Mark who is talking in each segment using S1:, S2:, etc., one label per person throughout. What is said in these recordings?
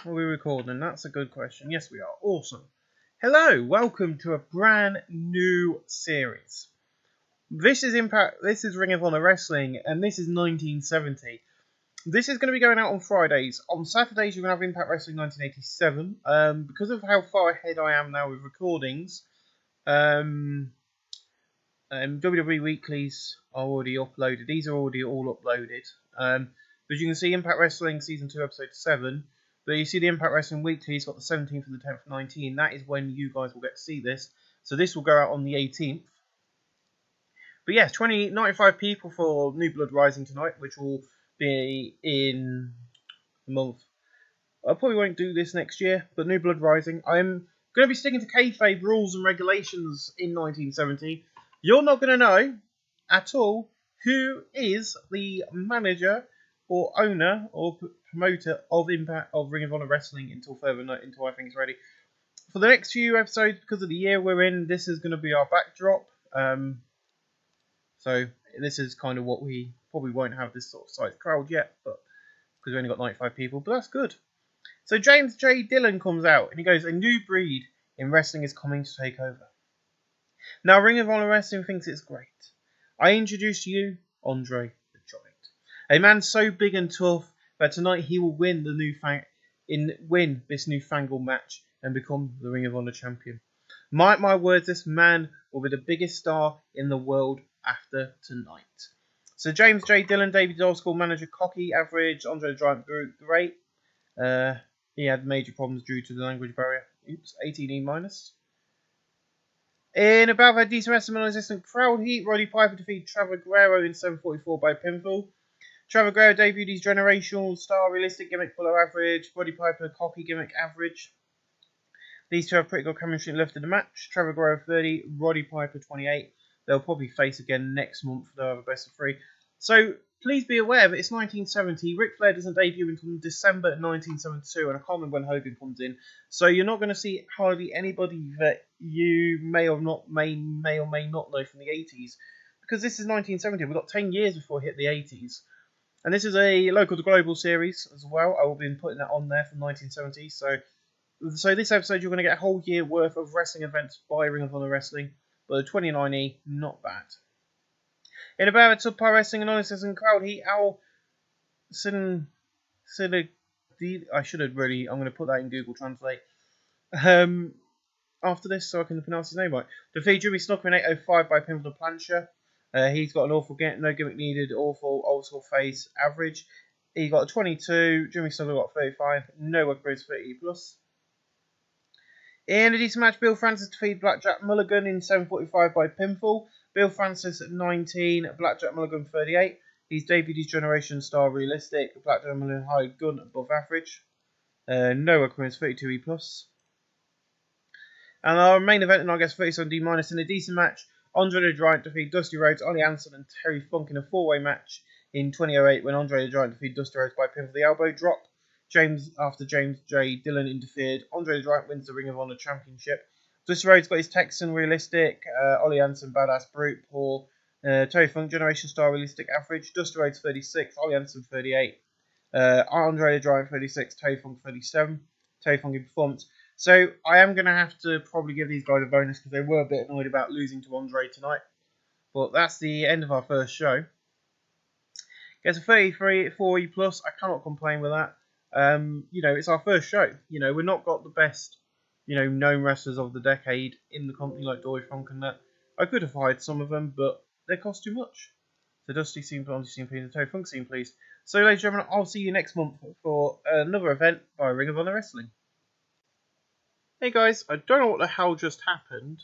S1: Are we recording? That's a good question. Yes, we are. Awesome. Hello, welcome to a brand new series. This is Impact. This is Ring of Honor Wrestling, and this is 1970. This is going to be going out on Fridays. On Saturdays, you're going to have Impact Wrestling 1987. Because of how far ahead I am now with recordings, WWE Weeklies are already uploaded. These are already all uploaded. But you can see Impact Wrestling Season 2, Episode 7. But you see the Impact Wrestling Weeklies got the 17th and the 10th and 19th. That is when you guys will get to see this. So this will go out on the 18th. But yes, 95 people for New Blood Rising tonight, which will be in a month. I probably won't do this next year, but New Blood Rising. I'm going to be sticking to kayfabe rules and regulations in 1970. You're not going to know at all who is the manager or owner or promoter of Impact of Ring of Honor Wrestling until I think it's ready. For the next few episodes, because of the year we're in, this is going to be our backdrop. So this is kind of what we probably won't have this sort of size crowd yet, but because we only got 95 people, but that's good. So James J. Dillon comes out and he goes, "A new breed in wrestling is coming to take over. Now Ring of Honor Wrestling thinks it's great. I introduce to you Andre the Giant, a man so big and tough that tonight he will win this newfangled match and become the Ring of Honor champion. Mark my words, this man will be the biggest star in the world after tonight." So James J. Dillon, David Old School manager, cocky, average. Andre the Giant, great. He had major problems due to the language barrier. Oops, 18E minus. In about that decent wrestling non-existent crowd heat, Roddy Piper defeated Trevor Guerrero in 7:44 by pinfall. Trevor Guerrero debuted his generational star realistic gimmick below average. Roddy Piper cocky gimmick average. These two have pretty good chemistry left in the match. Trevor Guerrero 30, Roddy Piper 28. They'll probably face again next month. They'll have a best of 3. So please be aware that it's 1970. Ric Flair doesn't debut until December 1972, and I can't remember when Hogan comes in. So you're not going to see hardly anybody that you may or may not know from the 80s, because this is 1970. We've got 10 years before we hit the 80s, and this is a local to global series as well. I will be putting that on there from 1970. So this episode you're going to get a whole year worth of wrestling events by Ring of Honor Wrestling, but the 29E, not bad. In a battle of Subpar Wrestling and non-existent crowd heat, I'm going to put that in Google Translate. After this, so I can pronounce his name right. Defeat Jimmy Snuka in 8:05 by pinfall to Plancher. He's got an awful no gimmick needed, awful old school face average. He got a 22. Jimmy Snuka got 35. No work for 30 plus. In a decent match, Bill Francis defeated Blackjack Mulligan in 7:45 by pinfall. Bill Francis at 19, Blackjack Mulligan 38. He's debuted his Generation Star Realistic. Blackjack Mulligan high gun above average. No occurrence 32E plus. And our main event, and I guess 37D minus, in a decent match, Andre the Giant defeated Dusty Rhodes, Ollie Hansen, and Terry Funk in a 4-way match in 2008 when Andre the Giant defeated Dusty Rhodes by pinfall the elbow drop. After James J. Dillon interfered, Andre the Giant wins the Ring of Honor Championship. Dusty Rhodes got his Texan Realistic, Ollie Hansen Badass Brute Poor, Terry Funk Generation Star Realistic Average, Dusty Rhodes 36, Ollie Hansen 38, Andre the Giant 36, Terry Funk 37, Terry Funk in performance. So I am going to have to probably give these guys a bonus because they were a bit annoyed about losing to Andre tonight. But that's the end of our first show. Gets a 33, 4E plus. I cannot complain with that. It's our first show. We've not got the best, known wrestlers of the decade in the company like Dory Funk and that. I could have hired some of them, but they cost too much. So Dusty seemed pleased, and Terry Funk seemed pleased. So, ladies and gentlemen, I'll see you next month for another event by Ring of Honor Wrestling. Hey guys, I don't know what the hell just happened.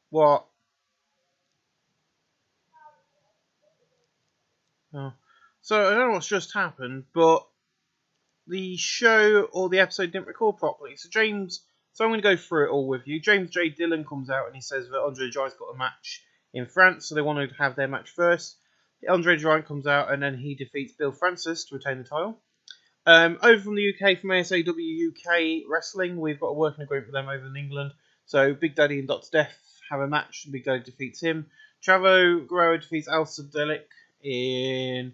S1: What? Oh. So I don't know what's just happened, but the show or the episode didn't record properly. So I'm going to go through it all with you. James J. Dillon comes out and he says that Andre the Giant's got a match in France, so they want to have their match first. Andre the Giant comes out and then he defeats Bill Francis to retain the title. Over from the UK, from ASAW UK Wrestling, we've got a working agreement with them over in England. So Big Daddy and Dr. Death have a match. Big Daddy defeats him. Trevor Guerrero defeats Al Sadelic in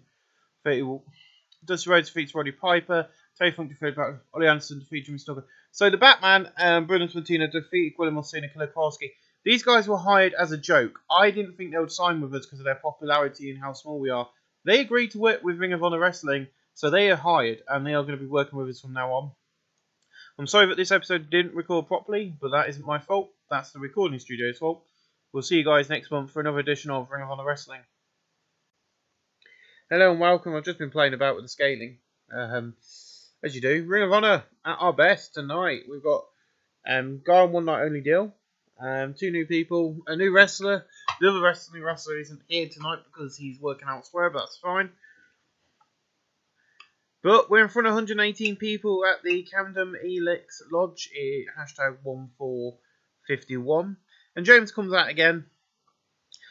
S1: Dusty Rhodes defeats Roddy Piper. Terry Funk defeated Ollie Anderson, defeated Jimmy Snuka. So the Batman and Bruno Sammartino defeated Guillermo Sina, Killer Kowalski. These guys were hired as a joke. I didn't think they would sign with us because of their popularity and how small we are. They agreed to work with Ring of Honor Wrestling, so they are hired and they are going to be working with us from now on. I'm sorry that this episode didn't record properly, but that isn't my fault. That's the recording studio's fault. We'll see you guys next month for another edition of Ring of Honor Wrestling. Hello and welcome. I've just been playing about with the scaling. As you do. Ring of Honor at our best tonight. We've got guy on one night only deal. 2 new people. A new wrestler. The other wrestler isn't here tonight because he's working elsewhere, but that's fine. But we're in front of 118 people at the Camden Elix Lodge. Hashtag 1451. And James comes out again.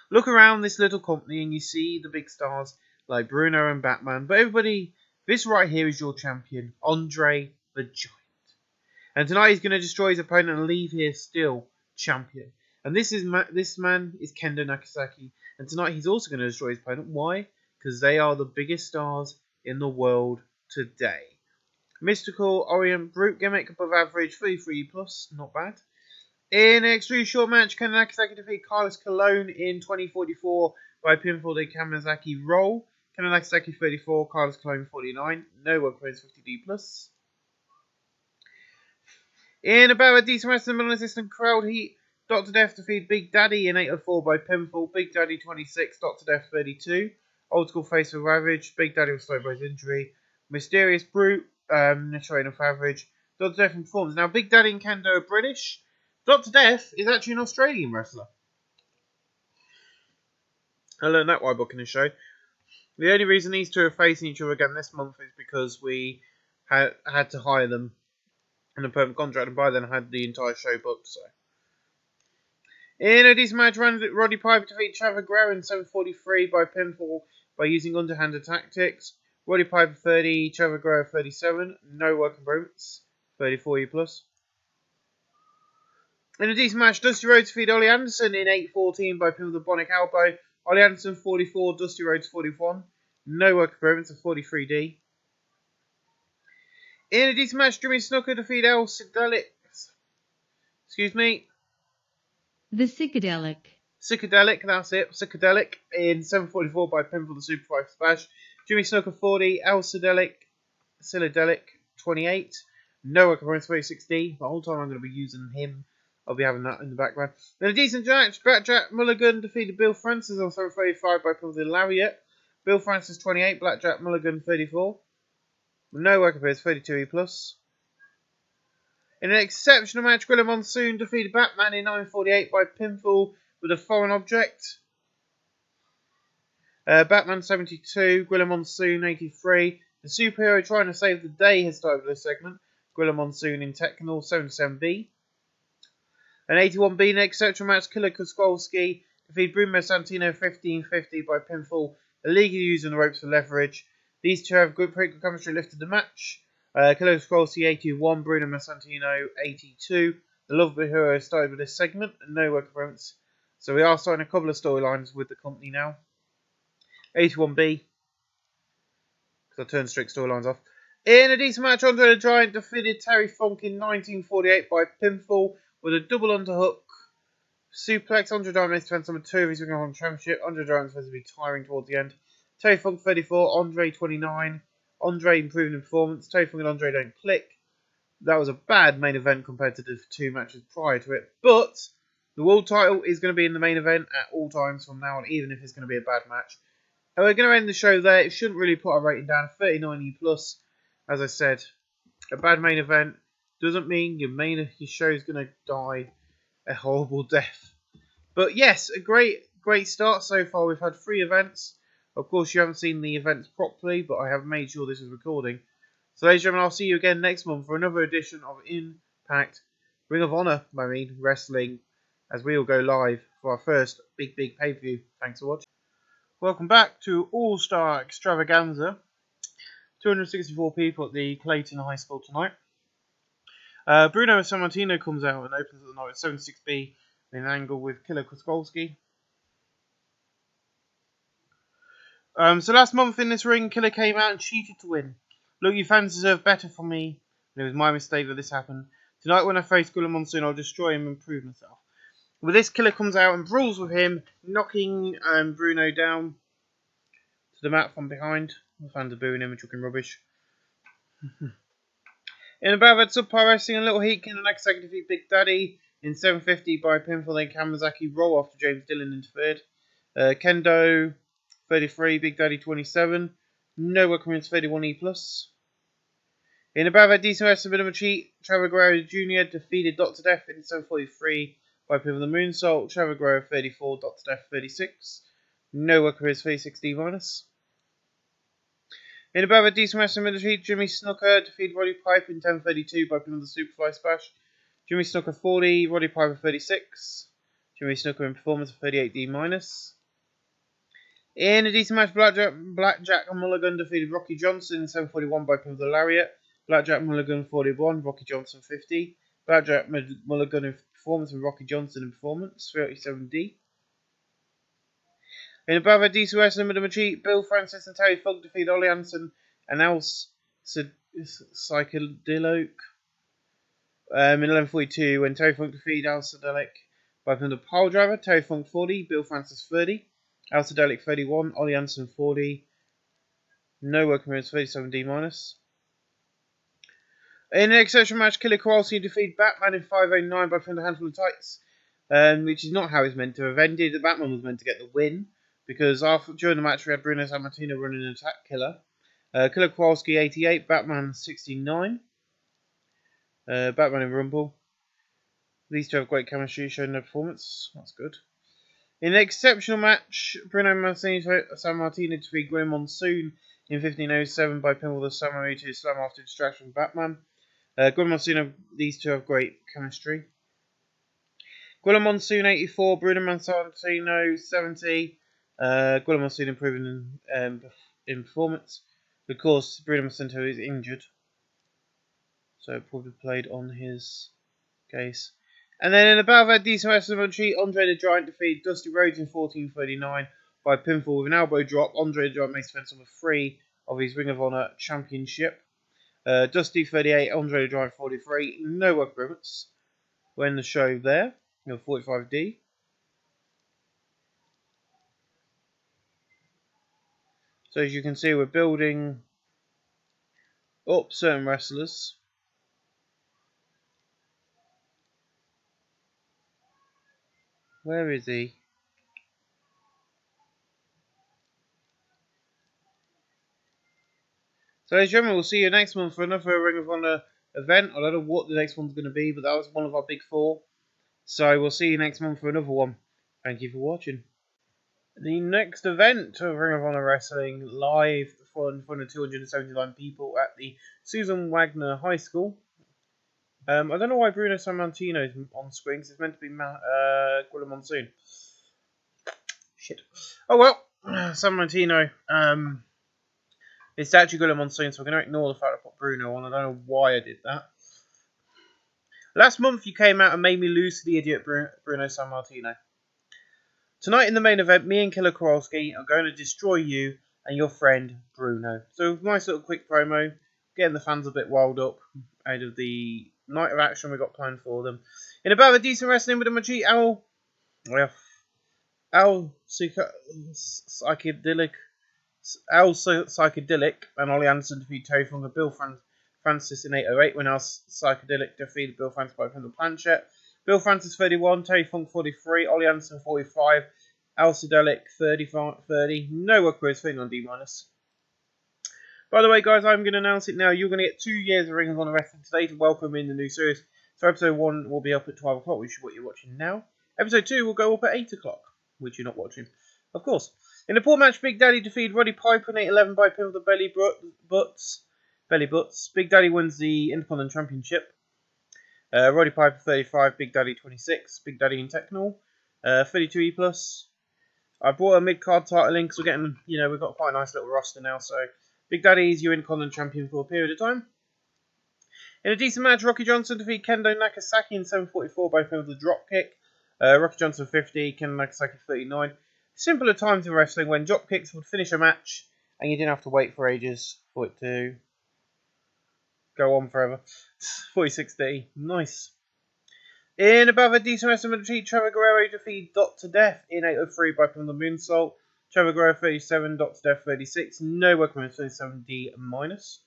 S1: Look around this little company and you see the big stars like Bruno and Batman. But everybody, this right here is your champion, Andre the Giant. And tonight he's going to destroy his opponent and leave here still champion. And this man is Kendo Nagasaki. And tonight he's also going to destroy his opponent. Why? Because they are the biggest stars in the world today. Mystical Orient Brute gimmick above average, 33 plus, not bad. In an extremely short match, Kendo Nagasaki defeated Carlos Colon in 2044 by pinfall to Kamazaki roll. Kendo Nagasaki 34, Carlos Colon 49. No work for his 50D plus. In about a decent wrestling non-existent crowd heat, Dr. Death defeated Big Daddy in 804 by pinfall. Big Daddy 26, Dr. Death 32. Old school face for Ravage. Big Daddy was slowed by his injury. Mysterious Brute, showing off average. Dr. Death performs. Now, Big Daddy and Kendo are British. Dr. Death is actually an Australian wrestler. I learned that while booking the show. The only reason these two are facing each other again this month is because we had to hire them in a permanent contract, and by then I had the entire show booked. So, in a decent match, Roddy Piper defeated Trevor Guerrero in 743 by pinfall by using underhanded tactics. Roddy Piper 30, Trevor Guerrero 37. No work improvements. 34 plus. In a decent match, Dusty Rhodes defeated Ollie Anderson in 814 by pinfall with a Bionic Elbow. Ollie Anderson 44, Dusty Rhodes 41. No work improvements of 43D. In a decent match, Jimmy Snuka defeated El Psychedelic. Excuse me.
S2: The Psychedelic.
S1: Psychedelic, that's it. Psychedelic in 744 by pinfall the Super 5 Splash. Jimmy Snuka 40, El Psychedelic 28. No work improvements 36D. The whole time I'm going to be using him. I'll be having that in the background. In a decent match, Blackjack Mulligan defeated Bill Francis on 735 by pinfall the Lariat. Bill Francis 28, Blackjack Mulligan 34. No work appears, 32 plus. In an exceptional match, Gorilla Monsoon defeated Batman in 948 by pinfall with a foreign object. Batman 72, Gorilla Monsoon 83. The superhero trying to save the day has started this segment. Gorilla Monsoon in Technical 77B. An 81B in an exceptional match, Killer Kowalski defeated Bruno Santino 1550 by pinfall, illegally using the ropes for leverage. These two have good chemistry, lifted the match. Killer Kowalski 81, Bruno Santino 82. The Love Hero started with this segment, and no work improvements. So we are starting a couple of storylines with the company now. 81B, because I turned strict storylines off. In a decent match, Andre the Giant defeated Terry Funk in 1948 by pinfall with a double underhook suplex. Andre the Giant makes defense number 2 of his Ring of Honor Championship. Andre the Giant is supposed to be tiring towards the end. Terry Funk 34, Andre 29. Andre improving in performance. Terry Funk and Andre don't click. That was a bad main event compared to the 2 matches prior to it. But the world title is going to be in the main event at all times from now on, even if it's going to be a bad match. And we're going to end the show there. It shouldn't really put our rating down. 39E plus. As I said, a bad main event doesn't mean your show is going to die a horrible death. But yes, a great start so far. We've had 3 events. Of course, you haven't seen the events properly, but I have made sure this is recording. So, ladies and gentlemen, I'll see you again next month for another edition of Impact Ring of Honor, wrestling, as we will go live for our first big pay-per-view. Thanks for watching. Welcome back to All-Star Extravaganza. 264 people at the Clayton High School tonight. Bruno Sammartino comes out and opens at the night with 76B in an angle with Killer Kowalski. So last month in this ring, Killer came out and cheated to win. Look, you fans deserve better from me. And it was my mistake that this happened. Tonight when I face Gula Monsoon, I'll destroy him and prove myself. With this, Killer comes out and brawls with him, knocking Bruno down to the mat from behind. The fans are booing him and talking rubbish. In about that subpar wrestling and Little Heat can the next second defeat Big Daddy in 750 by pinfall, then Kamazaki roll after James Dillon interfered. Kendo 33, Big Daddy 27. No Workman's 31E+. In about that decent wrestling, a bit of a cheat, Trevor Guerrero Jr. defeated Dr. Death in 743 by pinfall the Moonsault. Trevor Guerrero 34, Dr. Death 36. No Workman's 36D-. In about a decent wrestling military, Jimmy Snuka defeated Roddy Piper in 10:32 by pinning the Superfly Splash. Jimmy Snuka 40, Roddy Piper 36. Jimmy Snuka in performance of 38D-. In a decent match, Blackjack Mulligan defeated Rocky Johnson in 7:41 by pinning the Lariat. Blackjack Mulligan 41, Rocky Johnson 50. Blackjack Mulligan in performance and Rocky Johnson in performance 37D. In above a decent wrestling with a cheat, Bill Francis and Terry Funk defeat Ollie Anderson and Else Psychedelic in 11:42 when Terry Funk defeated Al Psychedelic by the pile driver. Terry Funk 40, Bill Francis 30, Al Psychedelic 31, Ollie Anderson 40. No working minutes 37D-. In an exceptional match, Killer Kowalski defeated Batman in 5:09 by a handful of tights, which is not how it's meant to have ended. The Batman was meant to get the win. Because during the match we had Bruno Sammartino running an attack Killer. Killer Kowalski 88, Batman 69. Batman and Rumble. These two have great chemistry, showing their performance. That's good. In an exceptional match, Bruno Sammartino defeated Gwen Monsoon in 15:07 by pinfall the Samurai to slam after distraction from Batman. Gwen Monsoon, these two have great chemistry. Gwen Monsoon 84, Bruno Sammartino 70. Gula Monsoon improving in performance. Of course, Bruno Monsoon is injured, so probably played on his case. And then in the battle of that decent wrestling entry, Andre the Giant defeated Dusty Rhodes in 14:39 by pinfall with an elbow drop. Andre the Giant makes defense number 3 of his Ring of Honor Championship. Dusty 38, Andre the Giant 43. No work improvements when the show there. 45D. So as you can see, we're building up certain wrestlers. Where is he? So ladies and gentlemen, we'll see you next month for another Ring of Honor event. I don't know what the next one's going to be, but that was one of our big 4. So we'll see you next month for another one. Thank you for watching. The next event of Ring of Honor Wrestling live in front of 279 people at the Susan Wagner High School. I don't know why Bruno Sammartino is on screen, because it's meant to be Gula Monsoon. Shit. Oh well, Sammartino. It's actually Gula Monsoon, so we're going to ignore the fact I put Bruno on. I don't know why I did that. Last month you came out and made me lose to the idiot Bruno Sammartino. Tonight in the main event, me and Killer Kowalski are going to destroy you and your friend Bruno. So nice little quick promo, getting the fans a bit wild up out of the night of action we got planned for them. In about a decent wrestling with a Machi Al Psychedelic and Ollie Anderson defeat Terry Funk and Bill Francis in 8:08 when Al Psychedelic defeated Bill Francis by the planchette. Bill Francis 31, Terry Funk 43, Ollie Anderson 45, Al Psychedelic 30. No work quiz, 39D-. By the way, guys, I'm going to announce it now. You're going to get 2 years of Ring of Honor Wrestling today to welcome in the new series. So episode 1 will be up at 12 o'clock, which is what you're watching now. Episode 2 will go up at 8 o'clock, which you're not watching, of course. In the pool match, Big Daddy defeated Roddy Piper in 8:11 by pin with the belly butts. Big Daddy wins the Intercontinental Championship. Roddy Piper 35, Big Daddy 26, Big Daddy in Technical, 32E+. I brought a mid-card title in because we're getting, we've got quite a nice little roster now, so Big Daddy is your Intercontinental Champion for a period of time. In a decent match, Rocky Johnson defeated Kendo Nakasaki in 7:44 by pin with the drop kick. Rocky Johnson 50, Kendo Nakasaki 39. simpler times in wrestling when drop kicks would finish a match and you didn't have to wait for ages for it to go on forever. 46D. Nice. In above a decent wrestling, Trevor Guerrero defeated Dr. Death in 803 by pin on the moonsault. Trevor Guerrero 37, Dr. Death 36. No workman 27D minus.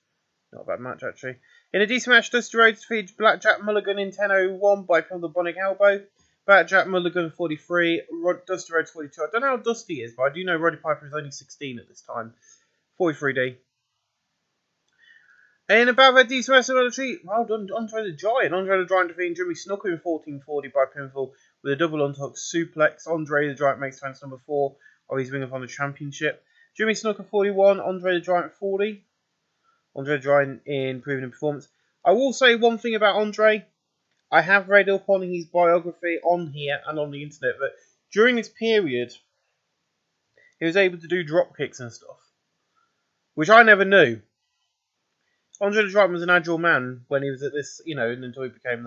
S1: Not a bad match actually. In a decent match, Dusty Rhodes defeated Blackjack Mulligan in 10:01 by pin on the Bionic Elbow. Blackjack Mulligan 43, Dusty Rhodes 42. I don't know how Dusty is, but I do know Roddy Piper is only 16 at this time. 43D. In about a decent wrestling military, well done, Andre the Giant. Andre the Giant defeating Jimmy Snuka in 14:40 by pinfall with a double untucked suplex. Andre the Giant makes defense number 4 of his Ring of Honor Championship. Jimmy Snuka 41, Andre the Giant 40. Andre the Giant in proven performance. I will say one thing about Andre. I have read up on his biography on here and on the internet, but during this period, he was able to do drop kicks and stuff, which I never knew. Andre the Giant was an agile man when he was at this, until he became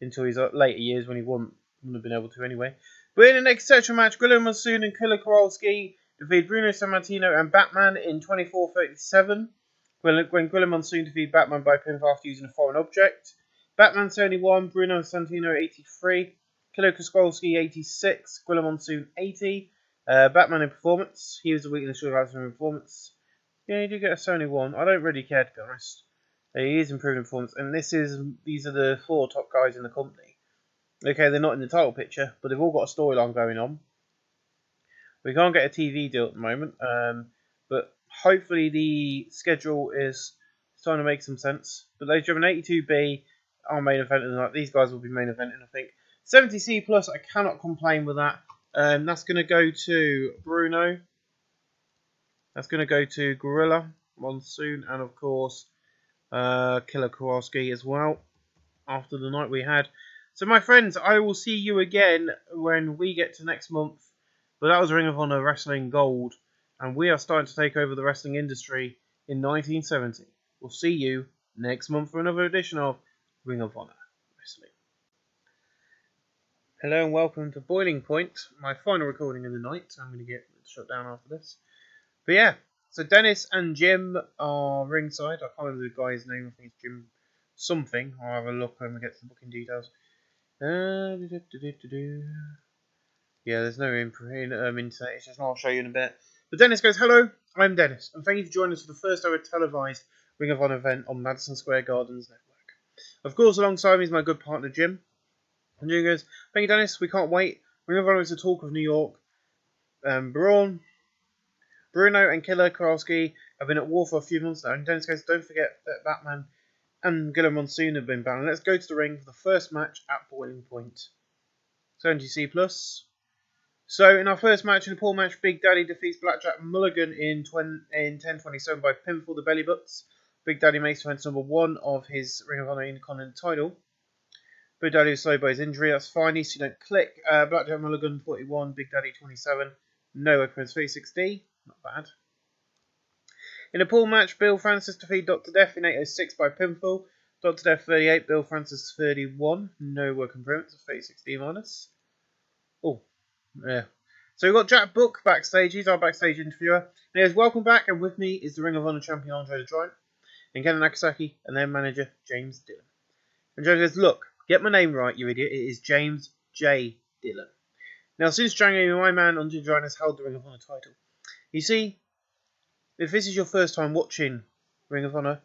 S1: until his later years when he wouldn't have been able to anyway. But in the next section match, Guillermo Monsoon and Killer Kowalski defeated Bruno Sammartino and Batman in 24:37. When Guillermo Monsoon defeated Batman by pinfall after using a foreign object. Batman 71, Bruno Sammartino 83, Killer Kowalski 86, Guillermo Monsoon 80. Batman in performance. He was the weakness of in performance. Yeah, he did get a Sony 1. I don't really care, to be honest. He is improving performance, and these are the 4 top guys in the company. Okay, they're not in the title picture, but they've all got a storyline going on. We can't get a TV deal at the moment, but hopefully the schedule is starting to make some sense. But ladies and gentlemen, 82B, our main event of the night. These guys will be main eventing, I think. 70C plus, I cannot complain with that. That's going to go to Bruno. That's going to go to Gorilla Monsoon and, of course, Killer Kowalski as well after the night we had. So, my friends, I will see you again when we get to next month. But that was Ring of Honor Wrestling Gold. And we are starting to take over the wrestling industry in 1970. We'll see you next month for another edition of Ring of Honor Wrestling. Hello and welcome to Boiling Point, my final recording of the night. I'm going to get shut down after this. But yeah, so Dennis and Jim are ringside. I can't remember the guy's name. I think it's Jim something. I'll have a look when we get to the booking details. Yeah, there's no internet. It's just I'll show you in a bit. But Dennis goes, "Hello, I'm Dennis, and thank you for joining us for the first ever televised Ring of Honor event on Madison Square Garden's network. Of course, alongside me is my good partner Jim. And Jim goes, thank you, Dennis. We can't wait. Ring of Honor is the talk of New York. Bruno and Killer Kowalski have been at war for a few months now. And Dennis goes, don't forget that Batman and Guillermo Monsoon have been banned. Let's go to the ring for the first match at Boiling Point. 70C plus. So in our first match, in the pool match, Big Daddy defeats Blackjack Mulligan in 10:27 by pinfall the belly butts. Big Daddy makes defense number 1 of his Ring of Honor Intercontinental title. Big Daddy was slowed by his injury. That's fine. Easy, don't click. Blackjack Mulligan 41, Big Daddy 27. No openers 36D. Not bad. In a pool match, Bill Francis defeated Dr. Death in 8:06 by pinfall. Dr. Death 38, Bill Francis 31. No work improvements, 36D minus. Oh, yeah. So we've got Jack Book backstage. He's our backstage interviewer. And he goes, welcome back, and with me is the Ring of Honor champion Andre the Giant, and Ken Nakasaki, and their manager James Dillon. And Joe goes, look, get my name right, you idiot. It is James J. Dillon. Now, since January, my man Andre the Giant has held the Ring of Honor title. You see, if this is your first time watching Ring of Honor,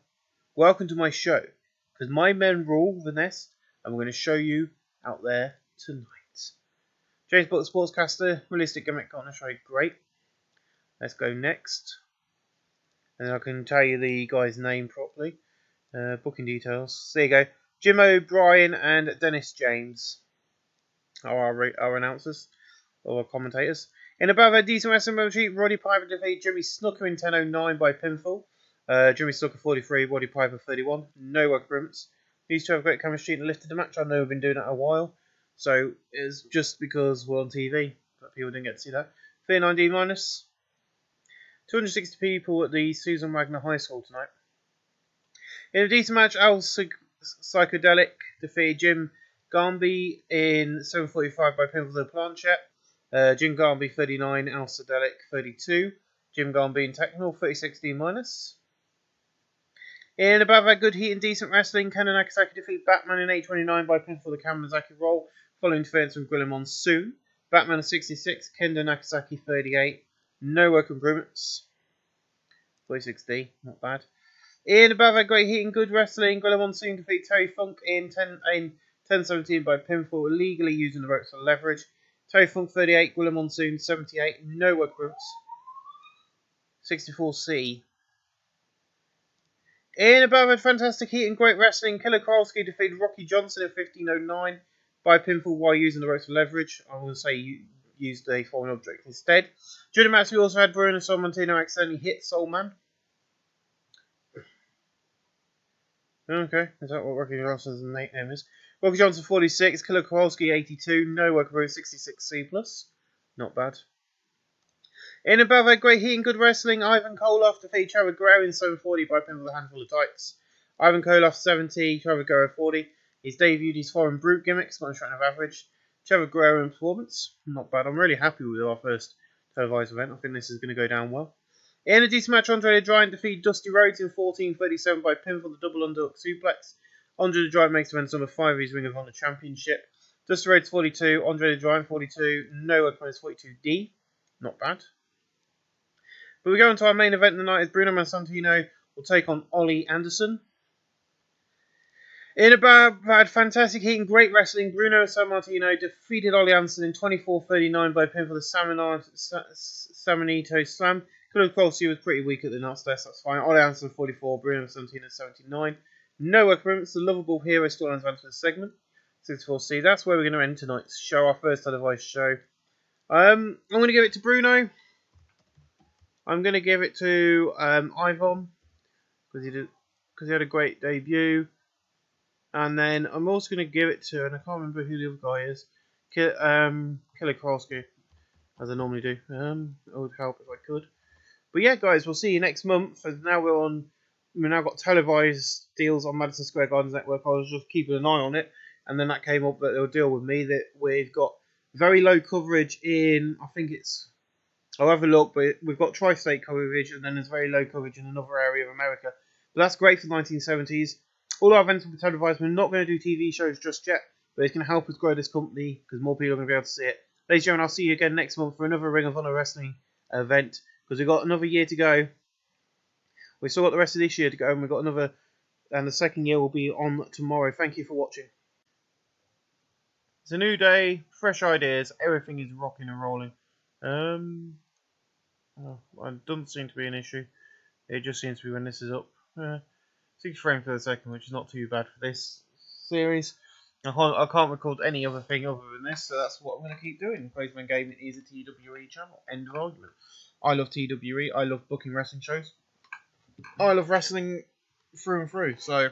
S1: welcome to my show, because my men rule the nest, and we're going to show you out there tonight. James Book, the sportscaster, realistic gimmick on the show, great. Let's go next. And I can tell you the guy's name properly. Booking details. There you go. Jim O'Brien and Dennis James are our announcers, or our commentators. In above a decent wrestling match, Roddy Piper defeated Jimmy Snuka in 10:09 by pinfall. Jimmy Snuka 43, Roddy Piper 31. No work improvements. These two have great chemistry and lifted the match. I know we've been doing that a while. So it's just because we're on TV that people didn't get to see that. 39D minus. 260 people at the Susan Wagner High School tonight. In a decent match, Al Psychedelic defeated Jim Garnby in 7:45 by pinfall to the planchette. Jim Garnby 39, Al Sadelic 32. Jim Garnby in Technical 36 D-. In above that good heat and decent wrestling, Kendo Nagasaki defeat Batman in 829 by pinfall the Kamazaki roll, following interference from Gorilla Monsoon. Batman 66, Kendo Nagasaki 38. No work improvements. 46D, not bad. In above that great heat and good wrestling, Gorilla Monsoon defeat Terry Funk in 1017 by pinfall, illegally using the ropes for leverage. Terry Funk 38, Gorilla Monsoon 78. No work improvements. 64C. In above a fantastic heat and great wrestling, Killer Kowalski defeated Rocky Johnson in 1509 by pinfall while using the ropes for leverage. I will say you used a foreign object instead. During the match, we also had Bruno Sammartino accidentally hit Soul Man. Okay, is that what Rocky Johnson's name is? Rocky Johnson 46, Killer Kowalski 82, no work approved 66C+. Not bad. In above a great heat and good wrestling, Ivan Koloff defeated Trevor Guerrero in 740 by pinfall with a handful of tights. Ivan Koloff 70, Trevor Guerrero 40. He's debuted his foreign brute gimmicks, one trying of average. Trevor Guerrero in performance, not bad. I'm really happy with our first televised event. I think this is going to go down well. In a decent match, Andre the Giant defeated Dusty Rhodes in 1437 by pinfall the double underhook suplex. Andre the Giant makes events number 5 of his Ring of Honor Championship. Dusty Rhodes 42, Andre the Giant 42, Noah Clemens 42D. Not bad. But we go into our main event tonight as Bruno Massantino will take on Ollie Anderson. In a bad fantastic heat and great wrestling, Bruno Sammartino defeated Ollie Anderson in 24:39 by pinfall the Samanito Slam. Killer Kowalski was pretty weak at the nuts test, that's fine. Ollie Anderson 44, Bruno Sammartino 79. No work improvements, the lovable hero storylines advance for the segment. 64C, that's where we're going to end tonight's show, our first televised show. I'm going to give it to Bruno. I'm going to give it to Ivan because he had a great debut. And then I'm also going to give it to, and I can't remember who the other guy is, Killer Kowalski, as I normally do. It would help if I could. But yeah, guys, we'll see you next month. As now we've now got televised deals on Madison Square Gardens Network. I was just keeping an eye on it, and then that came up that they'll deal with me that we've got very low coverage in. I think it's. I'll have a look, but we've got tri-state coverage, and then there's very low coverage in another area of America. But that's great for the 1970s. All our events will be televised. We're not going to do TV shows just yet, but it's going to help us grow this company because more people are going to be able to see it. Ladies and gentlemen, I'll see you again next month for another Ring of Honor Wrestling event because we've got another year to go. We've still got the rest of this year to go, and we've got another, and the second year will be on tomorrow. Thank you for watching. It's a new day, fresh ideas, everything is rocking and rolling. It doesn't seem to be an issue. It just seems to be when this is up. 6 frames per second, which is not too bad for this series. I can't record any other thing other than this, so that's what I'm going to keep doing. Closeman Gaming is a TWE channel. End of argument. I love TWE. I love booking wrestling shows. I love wrestling through and through. So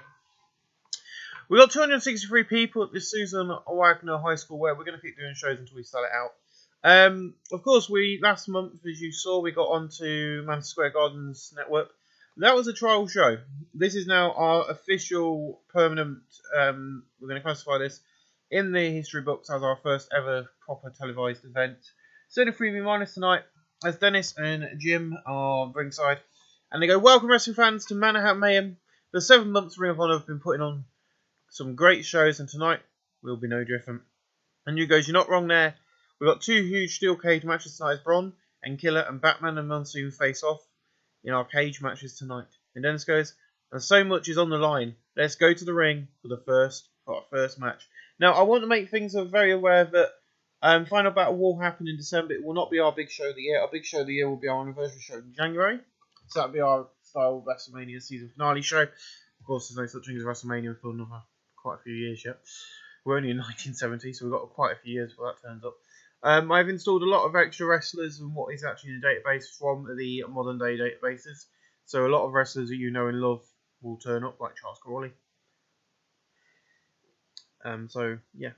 S1: we got 263 people at this Susan Wagner High School where we're going to keep doing shows until we sell it out. Of course, last month, as you saw, we got onto Madison Square Gardens Network. That was a trial show. This is now our official permanent. We're going to classify this in the history books as our first ever proper televised event. So the freebie minus tonight, as Dennis and Jim are ringside, and they go, "Welcome, wrestling fans, to Manhattan Mayhem. For 7 months, Ring of Honor have been putting on some great shows, and tonight will be no different." And you goes, "You're not wrong there. We've got 2 huge steel cage matches tonight as Bron and Killer and Batman and Monsoon face off in our cage matches tonight." And Dennis goes, "And so much is on the line. Let's go to the ring for our first match." Now, I want to make things very aware that Final Battle will happen in December. It will not be our big show of the year. Our big show of the year will be our anniversary show in January. So that'll be our style WrestleMania season finale show. Of course, there's no such thing as WrestleMania for another quite a few years yet. We're only in 1970, so we've got quite a few years before that turns up. I've installed a lot of extra wrestlers and what is actually in the database from the modern day databases. So a lot of wrestlers that you know and love will turn up, like Charles Crawley. So yeah,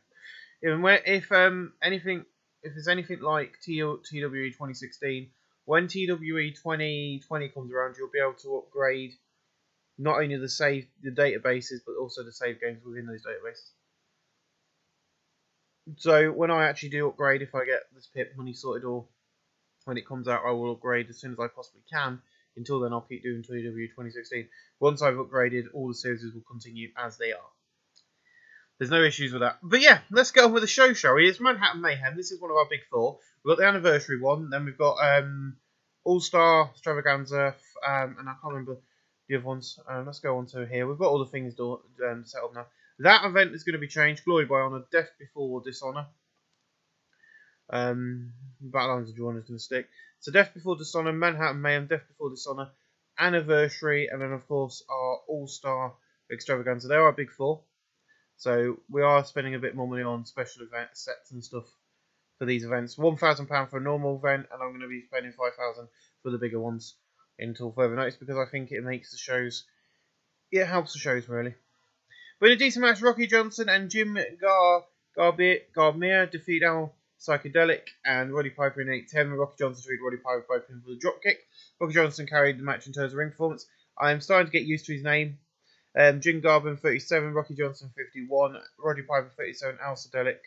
S1: if there's anything like TWE 2016, when TWE 2020 comes around, you'll be able to upgrade not only the databases but also the save games within those databases. So when I actually do upgrade, if I get this pip money sorted or when it comes out, I will upgrade as soon as I possibly can. Until then, I'll keep doing TW 2016. Once I've upgraded, all the series will continue as they are. There's no issues with that. But yeah, let's get on with the show, shall we? It's Manhattan Mayhem. This is one of our big four. We've got the anniversary one, then we've got All-Star Extravaganza, and I can't remember the other ones. Let's go on to here. We've got all the things set up now. That event is going to be changed. Glory by Honour, Death Before Dishonour. Battle Lines of Drawn is going to stick. So Death Before Dishonour, Manhattan Mayhem, Death Before Dishonour, Anniversary, and then of course our All-Star Extravaganza. There are big four. So we are spending a bit more money on special event sets and stuff for these events. £1,000 for a normal event, and I'm going to be spending £5,000 for the bigger ones until further notice because I think it makes the shows. It helps the shows really. But in a decent match, Rocky Johnson and Jim Garbmere defeat Al Psychedelic and Roddy Piper in 8-10. Rocky Johnson defeated Roddy Piper both in for the dropkick. Rocky Johnson carried the match in terms of ring performance. I'm starting to get used to his name. Jim Garvin 37, Rocky Johnson 51, Roddy Piper 37, Al Psychedelic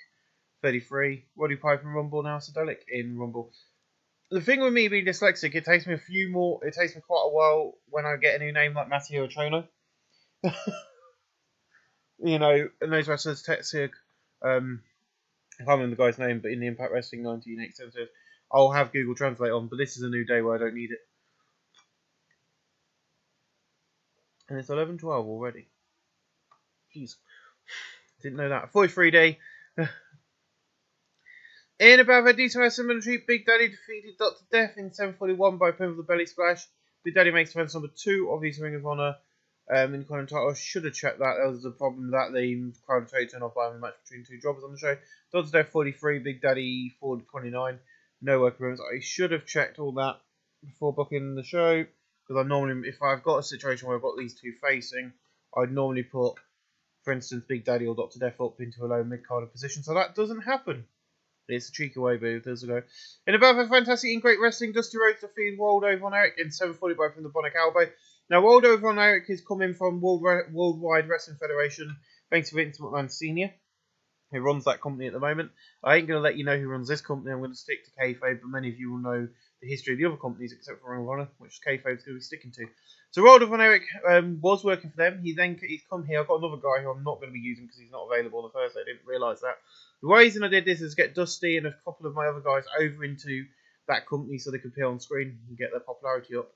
S1: 33, Roddy Piper in Rumble and Al Psychedelic in Rumble. The thing with me being dyslexic, it takes me quite a while when I get a new name like Matteo Trono. You know, and those wrestlers, Tetzig, I can't remember the guy's name, but in the Impact Wrestling 1987, I'll have Google Translate on, but this is a new day where I don't need it. And it's 11:12 already. Jeez. Didn't know that. 43 day. In about a decent wrestling military, Big Daddy defeated Dr. Death in 7:41 by pin with the belly splash. Big Daddy makes defense number 2 of his Ring of Honor in Conan title. I should have checked that. There was a problem with that. The crowd totally turned off by having a match between two jobbers on the show. Dr. Death 43, Big Daddy 429. No workarounds. I should have checked all that before booking the show. Because I normally, if I've got a situation where I've got these two facing, I'd normally put, for instance, Big Daddy or Dr. Death up into a low mid-card position. So that doesn't happen. It's a cheeky way, but it does go. In about a fantastic and great wrestling, Dusty Rhodes defeated Waldo Von Erich in 7:45 from the Bionic Elbow. Now, Waldo Von Erich is coming from Worldwide Wrestling Federation, thanks to Vince McMahon Sr., who runs that company at the moment. I ain't going to let you know who runs this company. I'm going to stick to kayfabe, but many of you will know the history of the other companies except for Ring of Honor, which kayfabe's going to be sticking to. So Waldo Von Erich was working for them. He's come here. I've got another guy who I'm not going to be using because he's not available on the Thursday. I didn't realise that. The reason I did this is get Dusty and a couple of my other guys over into that company so they can appear on screen and get their popularity up.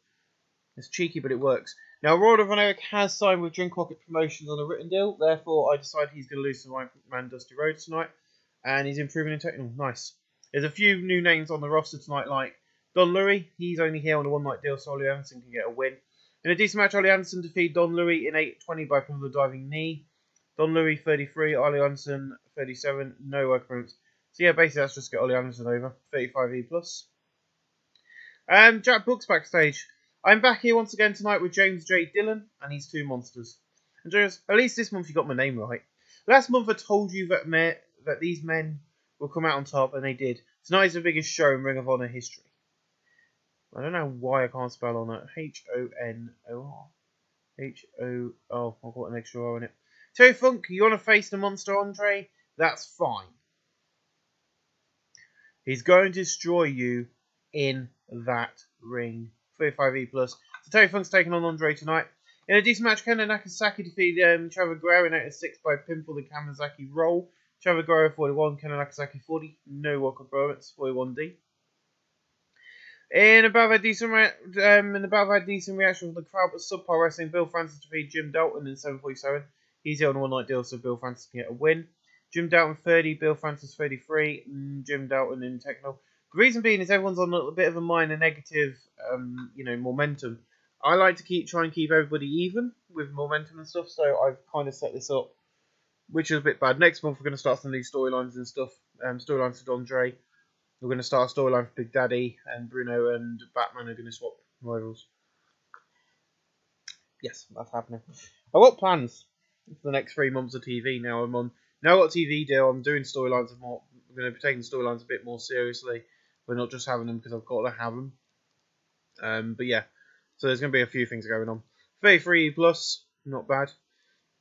S1: It's cheeky, but it works. Now, Waldo Von Erich has signed with Drink Rocket Promotions on a written deal. Therefore, I decided he's going to lose to my man Dusty Rhodes tonight. And he's improving in technical. Nice. There's a few new names on the roster tonight, like Don Louie. He's only here on a one-night deal, so Ollie Anderson can get a win. In a decent match, Ollie Anderson defeated Don Louie in 8:20 by pin with a diving knee. Don Louie 33, Ollie Anderson 37, no workarounds. So yeah, basically that's just get Ollie Anderson over, 35E plus. Jack Brooks backstage. I'm back here once again tonight with James J. Dillon and his two monsters. And James, at least this month you got my name right. Last month I told you that these men will come out on top, and they did. Tonight is the biggest show in Ring of Honor history. I don't know why I can't spell on it. Honor. Oh, I've got an extra O in it. Terry Funk, you want to face the monster Andre? That's fine. He's going to destroy you in that ring. 35E plus. So Terry Funk's taking on Andre tonight. In a decent match, Ken Nakasaki defeated Trevor Guerrero in 8-6 by pinfall and Kamazaki roll. Trevor Guerrero 41, Ken Nakasaki 40. No walk performance, 41D. In about a decent reaction from the crowd, but subpar wrestling, Bill Francis defeated Jim Dalton in 7:47. He's here on a one-night deal, so Bill Francis can get a win. Jim Dalton 30, Bill Francis 33, Jim Dalton in techno. The reason being is everyone's on a bit of a minor negative, momentum. I like to try and keep everybody even with momentum and stuff, so I've kind of set this up, which is a bit bad. Next month we're going to start some of these storylines and stuff. Storylines for Andre. We're going to start a storyline for Big Daddy, and Bruno and Batman are going to swap rivals. Yes, that's happening. I've got plans for the next 3 months of TV now. Now I've got a TV deal. I'm doing storylines more. I'm going to be taking storylines a bit more seriously. We're not just having them because I've got to have them. But yeah, so there's going to be a few things going on. 33 plus, not bad.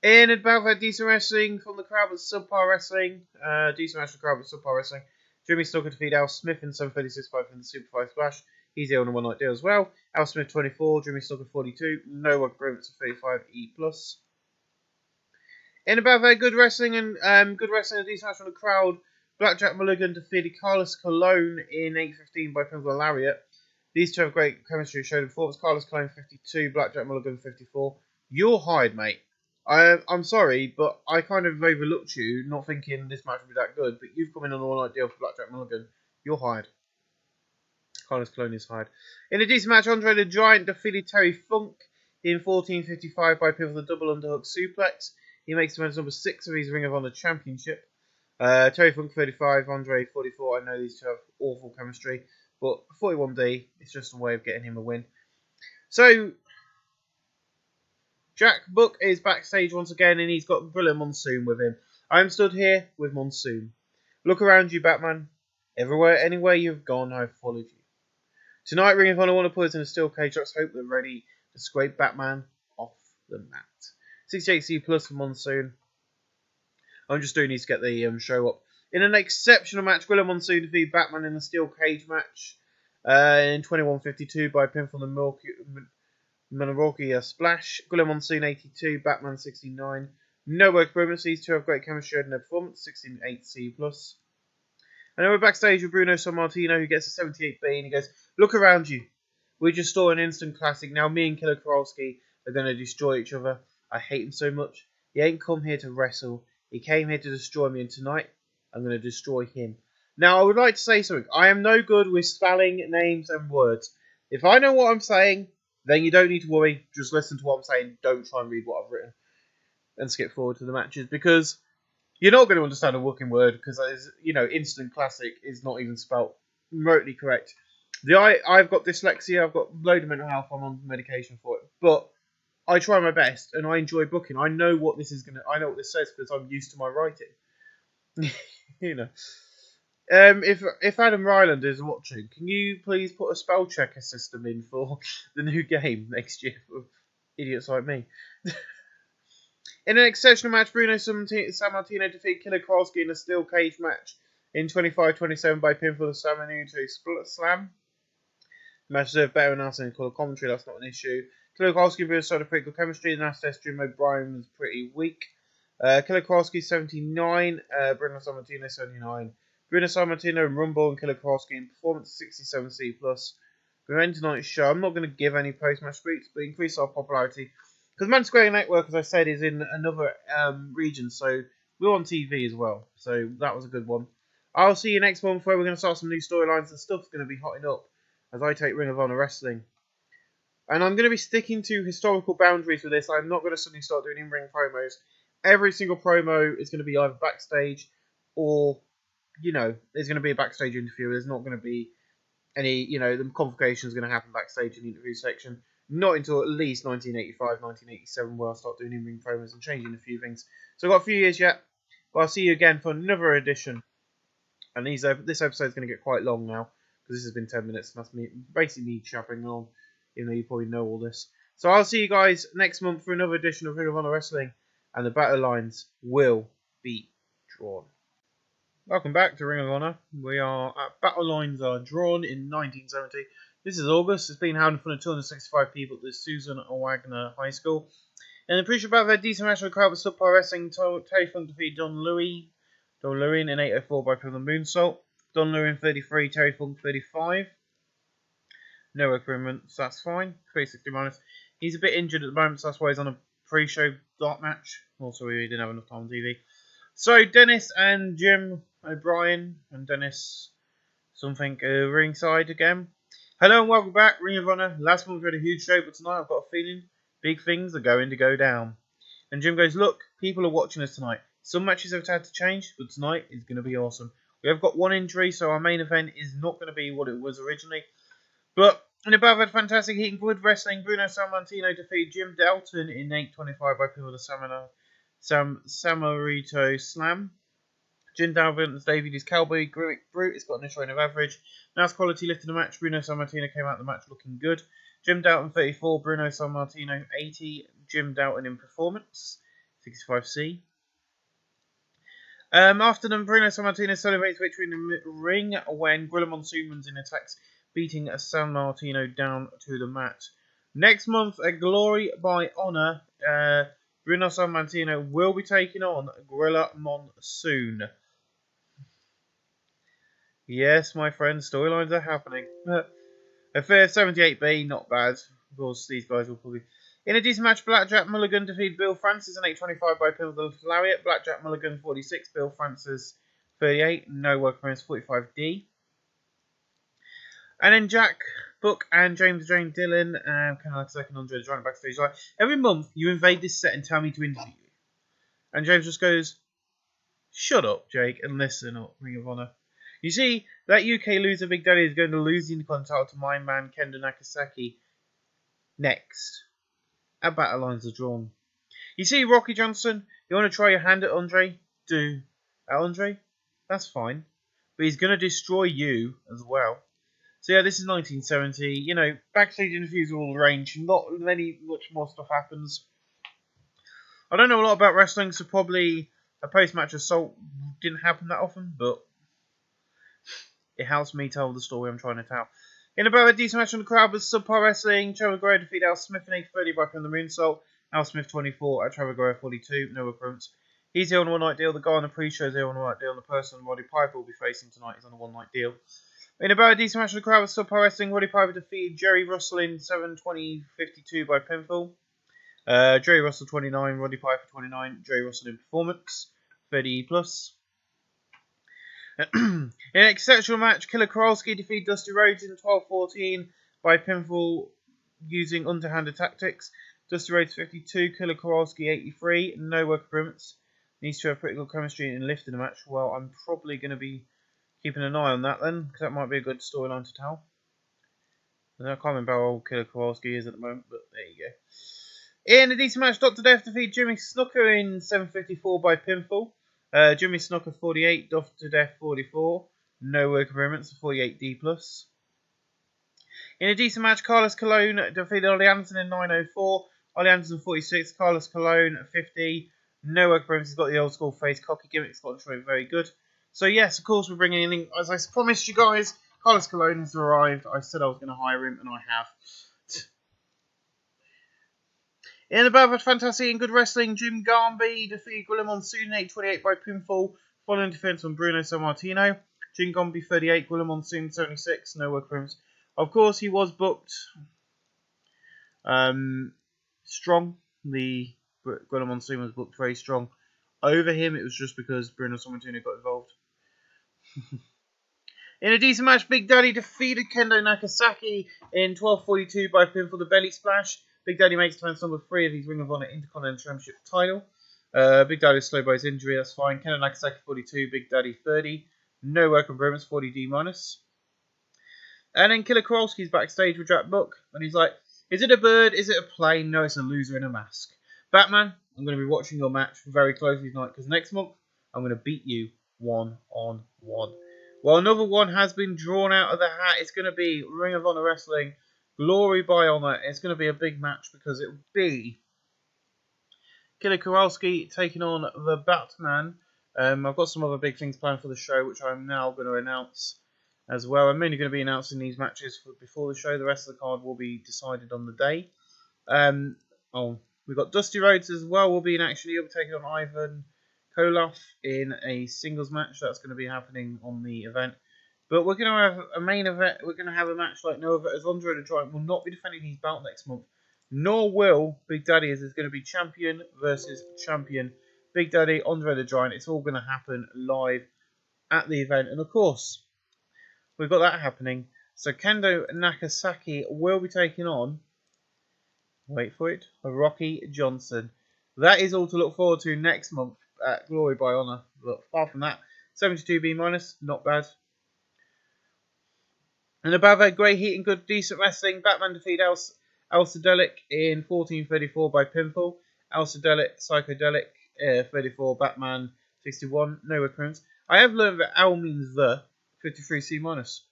S1: In about that decent wrestling from the crowd with subpar wrestling. Decent match from the crowd with subpar wrestling. Jimmy Stalker defeat Al Smith in 7:36.5 in the Superfly Splash. He's here on a one-night deal as well. Al Smith 24, Jimmy Stalker 42. No one improvements of 35E+. In about very good wrestling and good wrestling and decent match from the crowd. Blackjack Mulligan defeated Carlos Colon in 8:15 by pinfall lariat. These two have great chemistry showed in performance. Carlos Colon 52, Blackjack Mulligan 54. You're hired, mate. I'm sorry, but I kind of overlooked you, not thinking this match would be that good. But you've come in on an all-night deal for Blackjack Mulligan. You're hired. Carlos Colon is hired. In a decent match, Andre the Giant defeated Terry Funk in 14:55 by pinfall the double underhook suplex. He makes the number 6 of his Ring of Honor Championship. Terry Funk 35, Andre 44. I know these two have awful chemistry, but 41D, it's just a way of getting him a win. So, Jack Book is backstage once again, and he's got Gorilla Monsoon with him. I'm stood here with Monsoon. Look around you, Batman. Everywhere, anywhere you've gone, I've followed you. Tonight, Ring of Honor want to put us in a steel cage. Let's hope they're ready to scrape Batman off the mat. 68C plus for Monsoon. I'm just doing these to get the show up. In an exceptional match, Gorilla Monsoon defeated Batman in a steel cage match in 21:52 by pinfall the Milwaukee Splash. Gorilla Monsoon 82, Batman 69. No work improvements. These two have great chemistry in their performance. 16.8C plus. And then we're backstage with Bruno Sammartino, who gets a 78B, and he goes, "Look around you. We just saw an instant classic. Now me and Killer Kowalski are going to destroy each other. I hate him so much. He ain't come here to wrestle. He came here to destroy me, and tonight I'm going to destroy him." Now, I would like to say something. I am no good with spelling names and words. If I know what I'm saying, then you don't need to worry. Just listen to what I'm saying. Don't try and read what I've written and skip forward to the matches, because you're not going to understand a working word, because, instant classic is not even spelt remotely correct. I've got dyslexia. I've got load of mental health. I'm on medication for it, but I try my best, and I enjoy booking. I know what this is I know what this says because I'm used to my writing. If Adam Ryland is watching, can you please put a spell checker system in for the new game next year for idiots like me? In an exceptional match, Bruno Sammartino defeated Killer Kowalski in a steel cage match in 25:27 by pinfall of Samanuto Slam. The match deserved better announcing and colour commentary. That's not an issue. Killer Kowalski and Bruno started pretty good chemistry. The last test, Jim O'Brien was pretty weak. Killer Kowalski 79, Bruno Sammartino 79. Bruno Sammartino and Rumble and Killer Kowalski in performance 67C plus. We're ending tonight's show. I'm not going to give any post-match speaks, but increase our popularity. Because Man Square Network, as I said, is in another region, so we're on TV as well. So that was a good one. I'll see you next month where we're going to start some new storylines and stuff's going to be hotting up as I take Ring of Honor Wrestling. And I'm going to be sticking to historical boundaries with this. I'm not going to suddenly start doing in-ring promos. Every single promo is going to be either backstage or, there's going to be a backstage interview. There's not going to be any, the convocation is going to happen backstage in the interview section. Not until at least 1985, 1987, where I'll start doing in-ring promos and changing a few things. So I've got a few years yet, but I'll see you again for another edition. And this episode is going to get quite long now, because this has been 10 minutes, and that's basically me chapping on, even though you probably know all this. So I'll see you guys next month for another edition of Ring of Honor Wrestling, and the battle lines will be drawn. Welcome back to Ring of Honor. We are at Battle Lines Are Drawn in 1970. This is August. It's been held in front of 265 people at the Susan Wagner High School. And the pre-show battle, a decent match with crowd with subpar wrestling. Terry Funk defeated Don Louie in 8:04 by Pivot Moonsault. Don Louie in 33, Terry Funk 35. No improvements, that's fine. 360 minus. He's a bit injured at the moment, so that's why he's on a pre-show dark match. Also, he didn't have enough time on TV. So, Dennis and Jim O'Brien and Dennis something ringside again. Hello and welcome back, Ring of Honor. Last month we had a huge show, but tonight I've got a feeling big things are going to go down. And Jim goes, look, people are watching us tonight. Some matches have had to change, but tonight is going to be awesome. We have got one injury, so our main event is not going to be what it was originally. But in above that fantastic heat and good wrestling, Bruno Sammartino defeated Jim Dalton in 8:25 by people with a Samarito Slam. Jim Dalton's David is Cowboy Brute. It's got an initial of average. Nice quality lifted the match. Bruno Sammartino came out of the match looking good. Jim Dalton 34, Bruno Sammartino 80. Jim Dalton in performance 65C. After them, Bruno Sammartino celebrates victory in the ring when Gorilla Monsoon runs in attacks, beating San Martino down to the mat. Next month, at Glory by Honor, Bruno Sammartino will be taking on Gorilla Monsoon. Yes, my friends, storylines are happening. A fair 78B, not bad. Of course, these guys will probably... In a decent match, Blackjack Mulligan defeated Bill Francis in 8:25 by pinfall lariat. Blackjack Mulligan 46, Bill Francis 38. No work for 45D. And then Jack Book and James Jane Dillon, kind of like second Andre the Giant backstage. Like, every month you invade this set and tell me to interview you. And James just goes, "Shut up, Jake, and listen up, Ring of Honor." You see, that UK loser Big Daddy is going to lose the Intercontinental to my man Kendo Nagasaki next. Our battle lines are drawn. You see, Rocky Johnson, you want to try your hand at Andre? Do. At Andre? That's fine. But he's going to destroy you as well. So yeah, this is 1970. You know, backstage interviews are all arranged. Not much more stuff happens. I don't know a lot about wrestling, so probably a post-match assault didn't happen that often, but it helps me tell the story I'm trying to tell. In about a decent match on the crowd was subpar wrestling. Trevor Guerrero defeated Al Smith in 8:30 by the moonsault. Al Smith 24 at Trevor Guerrero 42. No appearance. He's here on a one-night deal. The guy on the pre-show is here on a one-night deal. And the person Roddy Piper will be facing tonight is on a one-night deal. In about a decent match on the crowd was subpar wrestling. Roddy Piper defeated Jerry Russell in 7:20:52 by pinfall. Jerry Russell 29, Roddy Piper 29. Jerry Russell in performance 30+. In an exceptional match, Killer Kowalski defeated Dusty Rhodes in 12:14 by pinfall using underhanded tactics. Dusty Rhodes 52, Killer Kowalski 83. No work appearance. Needs to have pretty good chemistry in lifting the match. Well, I'm probably going to be keeping an eye on that then, because that might be a good storyline to tell. I can't remember how old Killer Kowalski is at the moment, but there you go. In a decent match, Dr. Death defeated Jimmy Snuka in 7:54 by pinfall. Jimmy Snuka 48, Dr. Death 44. No work appearance, 48D+. In a decent match, Carlos Colon defeated Ollie Anderson in 9:04. Ollie Anderson 46, Carlos Colon 50. No work appearance. He's got the old school face cocky gimmick. Scott Troy, very good. So yes, of course we're bringing in, as I promised you guys, Carlos Colon has arrived. I said I was going to hire him, and I have. In the battle of fantasy and good wrestling, Jim Garnby defeated Gorilla Monsoon in 8:28 by pinfall, following defense on Bruno Sammartino. Jim Garnby 38, Gorilla Monsoon 76, no work appearance. Of course, he was booked strong. The Gorilla Monsoon was booked very strong over him. It was just because Bruno Sammartino got involved. In a decent match, Big Daddy defeated Kendo Nagasaki in 12:42 by pinfall, the belly splash. Big Daddy makes defense number 3 of his Ring of Honor Intercontinental Championship title. Big Daddy is slow by his injury, that's fine. Kendo Nagasaki 42, Big Daddy 30. No work improvements, 40D-. And then Killer Kowalski's backstage with Jack Book, and he's like, "Is it a bird? Is it a plane? No, it's a loser in a mask. Batman, I'm going to be watching your match very closely tonight, because next month, I'm going to beat you 1-on-1. Well, another one has been drawn out of the hat. It's going to be Ring of Honor Wrestling Glory by Honor. It's going to be a big match because it will be Killer Kowalski taking on the Batman. I've got some other big things planned for the show, which I'm now going to announce as well. I'm only going to be announcing these matches before the show. The rest of the card will be decided on the day. We've got Dusty Rhodes as well. Will be in action. He'll be taking on Ivan Koloff in a singles match. That's going to be happening on the event. But we're going to have a main event. We're going to have a match like no other, as Andre the Giant will not be defending his belt next month. Nor will Big Daddy, as it's going to be champion versus champion. Big Daddy, Andre the Giant. It's all going to happen live at the event. And of course, we've got that happening. So Kendo Nagasaki will be taking on, wait for it, Rocky Johnson. That is all to look forward to next month at Glory by Honor. But apart from that, 72B-, not bad. And above that, great heat and good decent wrestling. Batman defeated Al Sedelic in 14:34 by pinfall. Al Sedelic, Psychedelic, 34, Batman 61, no recurrence. I have learned that Al means the 53C-.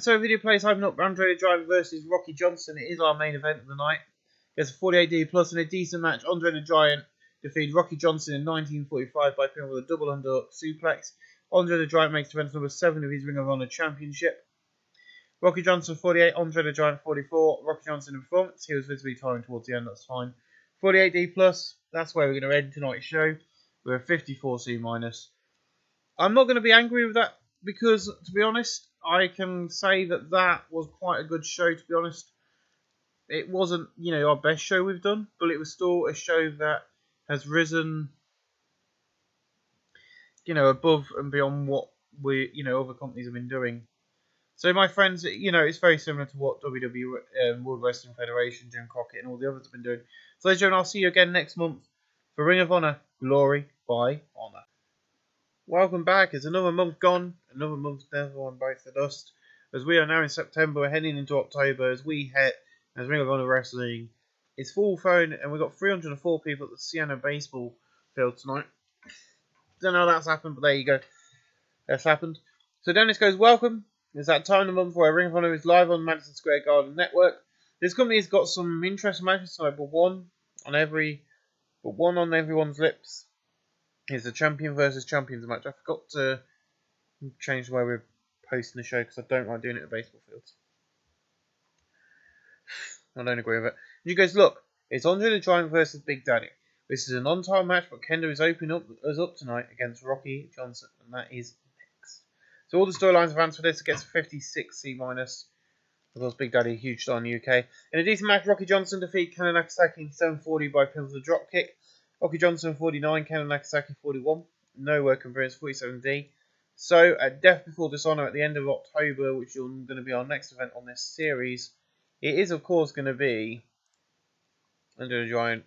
S1: So video plays hyping up Andre the Giant versus Rocky Johnson. It is our main event of the night. There's a 48D+ and a decent match. Andre the Giant defeated Rocky Johnson in 1945 by pinfall with a double underhook suplex. Andre the Giant makes defense number 7 of his Ring of Honor Championship. Rocky Johnson 48, Andre the Giant 44. Rocky Johnson in performance. He was visibly tiring towards the end, that's fine. 48D plus, that's where we're going to end tonight's show. We're at 54C minus. I'm not going to be angry with that because, to be honest, I can say that that was quite a good show, to be honest. It wasn't, our best show we've done, but it was still a show that has risen, above and beyond what other companies have been doing. So, my friends, it's very similar to what WWE, World Wrestling Federation, Jim Crockett, and all the others have been doing. So, ladies and gentlemen, I'll see you again next month for Ring of Honor, Glory by Honor. Welcome back. It's another month gone. Another month never one bites the dust. As we are now in September, we're heading into October. As Ring of Honor Wrestling is full phone, and we've got 304 people at the Siena baseball field tonight. Don't know how that's happened, but there you go. That's happened. So Dennis goes, welcome. It's that time of the month where Ring of Honor is live on Madison Square Garden Network. This company has got some interesting matches tonight, but one on everyone's lips is the champion versus champions match. I forgot to change the way we're posting the show because I don't like doing it at baseball fields. I don't agree with it. And you guys, look, it's Andre the Giant versus Big Daddy. This is an on-time match, but Kendo is opening us up tonight against Rocky Johnson, and that is next. So all the storylines advance for this. It gets 56C minus. Of course, Big Daddy, huge star in the UK. In a decent match, Rocky Johnson defeat Ken Nagasaki in 740 by pinfall with a drop kick. Rocky Johnson 49, Ken Nagasaki 41. No work conference 47D. So at Death Before Dishonor at the end of October, which is going to be our next event on this series, it is of course going to be Andre the Giant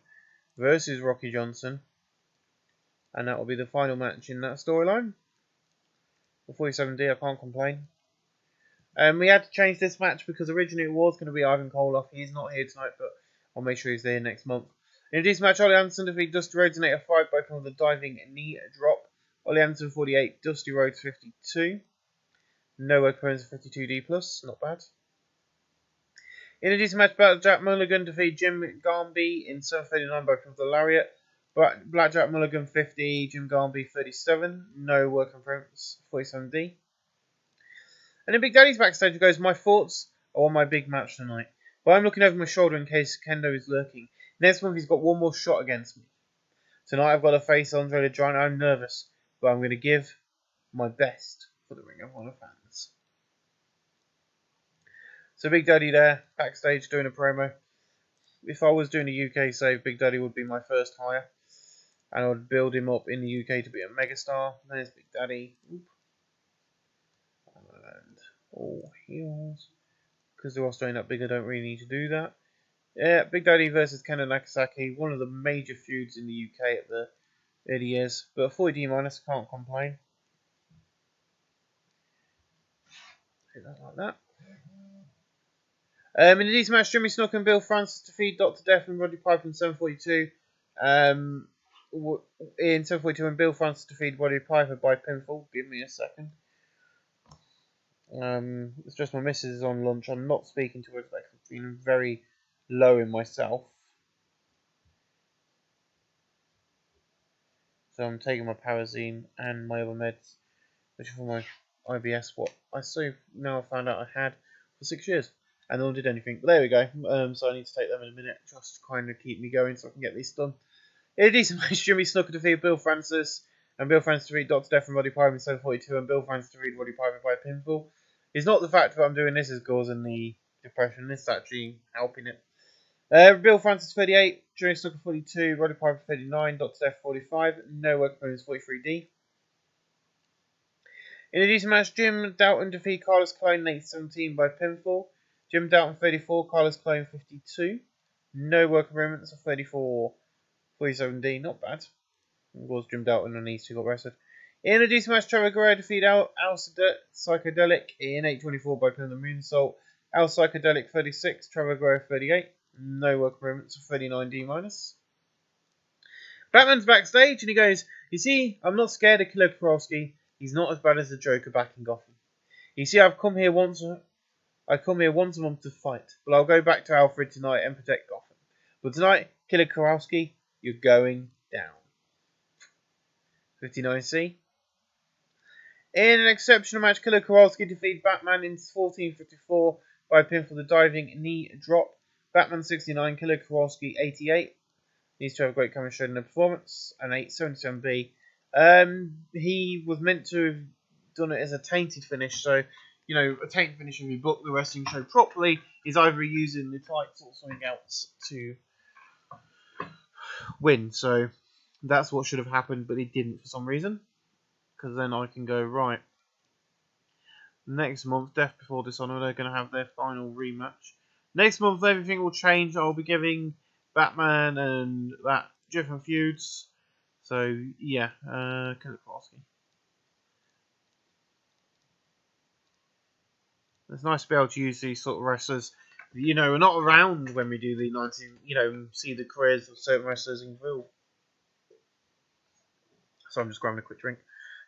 S1: versus Rocky Johnson, and that will be the final match in that storyline. For 47D, I can't complain. We had to change this match because originally it was going to be Ivan Koloff. He's not here tonight, but I'll make sure he's there next month. In this match, Ollie Anderson defeated Dusty Rhodes in 8-5 by the diving knee drop. Ollie Anderson 48, Dusty Rhodes 52. No work opponents 52D plus, not bad. In a decent match, Blackjack Mulligan defeated Jim Garnby in 7:39 by the lariat. Blackjack Mulligan 50, Jim Garnby 37. No work opponents 47D. And then Big Daddy's backstage and goes, my thoughts are on my big match tonight. But I'm looking over my shoulder in case Kendo is lurking. Next month he's got one more shot against me. Tonight I've got to face Andre the Giant. I'm nervous, but I'm going to give my best for the Ring of Honor fans. So Big Daddy there, backstage doing a promo. If I was doing a UK save, Big Daddy would be my first hire. And I would build him up in the UK to be a megastar. There's Big Daddy. Oop. And all heels. Because the roster ain't that big, I don't really need to do that. Yeah, Big Daddy versus Ken Nagasaki. One of the major feuds in the UK at the early years. But 40D minus, can't complain. Hit that like that. In the decent match, Jimmy Snuka and Bill Francis defeat Dr. Death and Roddy Piper in 7:42. In 7:42, when Bill Francis defeated Roddy Piper by pinfall. Give me a second. It's just my missus is on lunch. I'm not speaking to her because I've been very low in myself. So I'm taking my Parazine and my other meds, which are for my IBS, what I so now found out I had for 6 years. And no one did anything. But there we go. So I need to take them in a minute just to kind of keep me going so I can get these done. In a decent match, Jimmy Snuka defeated Bill Francis. And Bill Francis defeated Dr. Death and Roddy Piper in 7:42. And Bill Francis defeated Roddy Piper by pinfall. It's not the fact that I'm doing this is causing the depression. This is actually helping it. Bill Francis 38. Jimmy Snuka 42. Roddy Piper 39. Dr. Death 45. No work opponents 43D. In a decent match, Jim Dalton defeated Carlos Colon in 8:17 by pinfall. Jim Dalton 34, Carlos Colon 52. No work agreements of 34, 47D, not bad. It was Jim Dalton and these two got rested. In a decent match, Trevor Guerrero defeated Al Psychedelic in 8:24 by pin the moonsault. Al Psychedelic 36, Trevor Guerrero 38. No work agreements of 39D minus. Batman's backstage and he goes, you see, I'm not scared of Killer Kowalski. He's not as bad as the Joker back in Gotham. You see, I come here once a month to fight, but I'll go back to Alfred tonight and protect Gotham. But tonight, Killer Kowalski, you're going down. 59C. In an exceptional match, Killer Kowalski defeated Batman in 14:54 by pinfall the diving knee drop. Batman 69, Killer Kowalski 88. These two have great chemistry in their performance. And 877B. He was meant to have done it as a tainted finish, so a tainted finish, if you book the wrestling show properly, is either using the tights or something else to win. So that's what should have happened, but it didn't for some reason. Because then I can go, right, next month, Death Before Dishonor, they're going to have their final rematch. Next month, everything will change. I'll be giving Batman and that different feuds. So, yeah, Killer Kowalski. It's nice to be able to use these sort of wrestlers. We're not around when we do the see the careers of certain wrestlers in full. So I'm just grabbing a quick drink.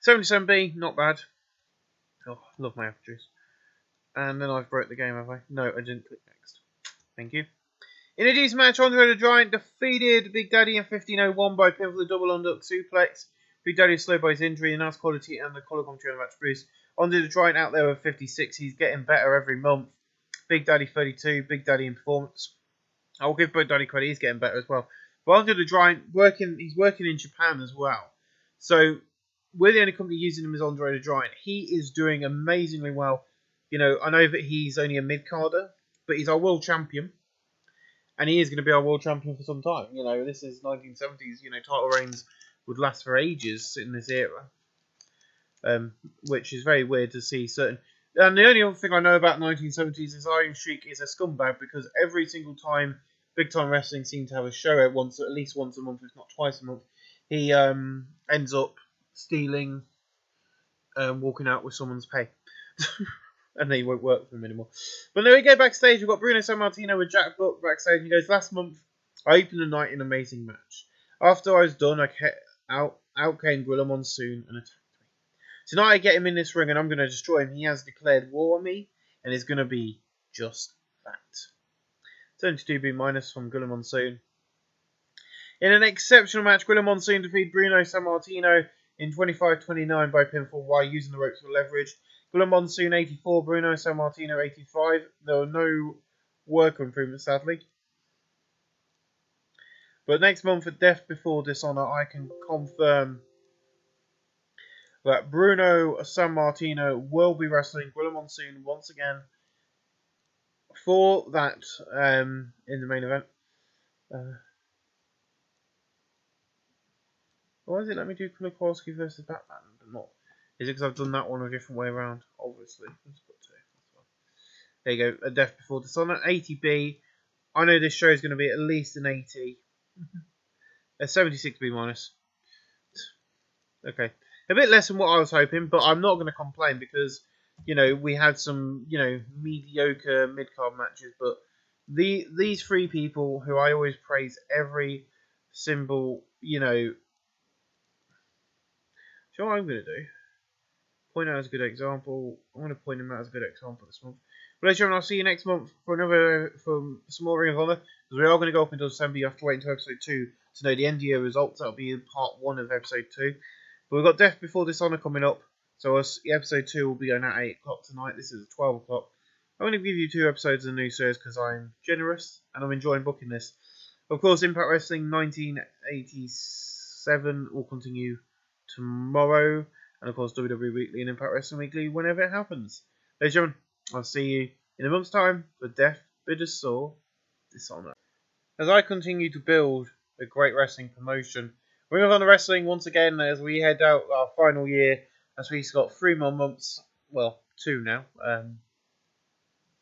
S1: 77B, not bad. Oh, love my apple juice. And then I've broke the game, have I? No, I didn't click next. Thank you. In a decent match, Andre the Giant defeated Big Daddy in 15:01 by pinfall the double underhook suplex. Big Daddy is slowed by his injury, announced quality and the collar commentary on the match boost. Andre the Giant out there with 56. He's getting better every month. Big Daddy 32. Big Daddy in performance. I'll give Big Daddy credit. He's getting better as well. But Andre the Giant he's working in Japan as well. So we're the only company using him as Andre the Giant. He is doing amazingly well. I know that he's only a mid-carder, but he's our world champion. And he is going to be our world champion for some time. This is 1970s. Title reigns would last for ages in this era. Which is very weird to see certain... And the only other thing I know about 1970s is Iron Sheik is a scumbag, because every single time Big Time Wrestling seemed to have a show at least once a month, if not twice a month, he ends up stealing, walking out with someone's pay. And they won't work for him anymore. But then we go backstage. We've got Bruno Sammartino with Jack Buck backstage. He goes, last month, I opened the night in an amazing match. After I was done, out came Gorilla Monsoon and attacked me. Tonight I get him in this ring and I'm going to destroy him. He has declared war on me and it's going to be just that. 72B minus from Gorilla Monsoon. In an exceptional match, Gorilla Monsoon defeated Bruno Sammartino in 25:29 by pinfall while using the ropes for leverage. Gorilla Monsoon 84, Bruno Sammartino 85. There were no worker improvements, sadly. But next month at Death Before Dishonor, I can confirm that Bruno Sammartino will be wrestling Gorilla Monsoon once again for that in the main event. Why does it let me do Killer Kowalski versus Batman but not? Is it because I've done that one a different way around? Obviously. Let's put two. There you go. A Death Before Dishonor. 80B. I know this show is going to be at least an 80. A 76B minus. Okay. A bit less than what I was hoping, but I'm not going to complain because, we had some, mediocre mid-card matches, but these three people who I always praise every symbol, So what I'm going to do? Point out as a good example. I'm going to point him out as a good example this month. But ladies and gentlemen, I'll see you next month for some more Ring of Honor. Because we are going to go up until December. You have to wait until episode 2 to know the end year results. That'll be part 1 of episode 2. But we've got Death Before Dishonor coming up. So episode 2 will be going at 8 o'clock tonight. This is 12 o'clock. I'm going to give you 2 episodes of the new series because I'm generous and I'm enjoying booking this. Of course, Impact Wrestling 1987 will continue tomorrow. And of course, WWE Weekly and Impact Wrestling Weekly whenever it happens. Ladies and gentlemen, I'll see you in a month's time for Death Before Dishonor. As I continue to build a great wrestling promotion, Ring of Honor Wrestling once again as we head out our final year, as we've got 3 more months, well, 2 now,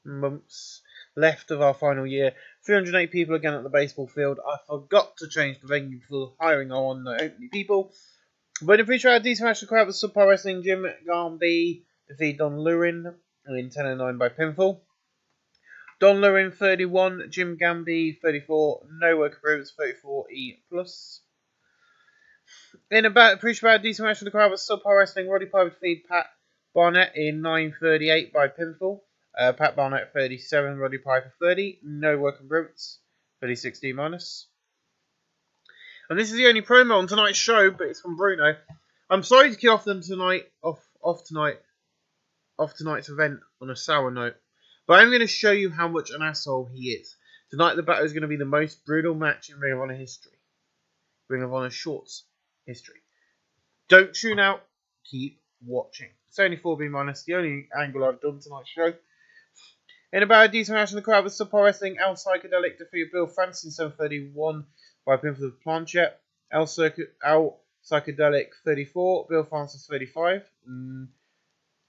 S1: months left of our final year. 308 people again at the baseball field. I forgot to change the venue for hiring on opening people. But in pre-show, these matches the crowd with Subpar Wrestling. Jim Garby defeated Don Lewin in 10:09 by pinfall. Don Lewin 31, Jim Gamby 34, no work approved 34E+. In a pre-show, decent match for the crowd with Subpar Wrestling. Roddy Piper defeated Pat Barnett in 9:38 by pinfall. Pat Barnett 37, Roddy Piper 30, no work improvements 36D-. And this is the only promo on tonight's show, but it's from Bruno. I'm sorry to kick off them tonight, off tonight's event on a sour note, but I'm going to show you how much an asshole he is. Tonight the battle is going to be the most brutal match in Ring of Honor history. Ring of Honor Shorts history. Don't tune out. Keep watching. It's only 4B minus, the only angle I've done tonight's show. In about a decent match in the crowd with Support Wrestling, El Psychedelic defeated Bill Francis in 7:31 by pinfall of Planchette. El Psychedelic 34, Bill Francis 35.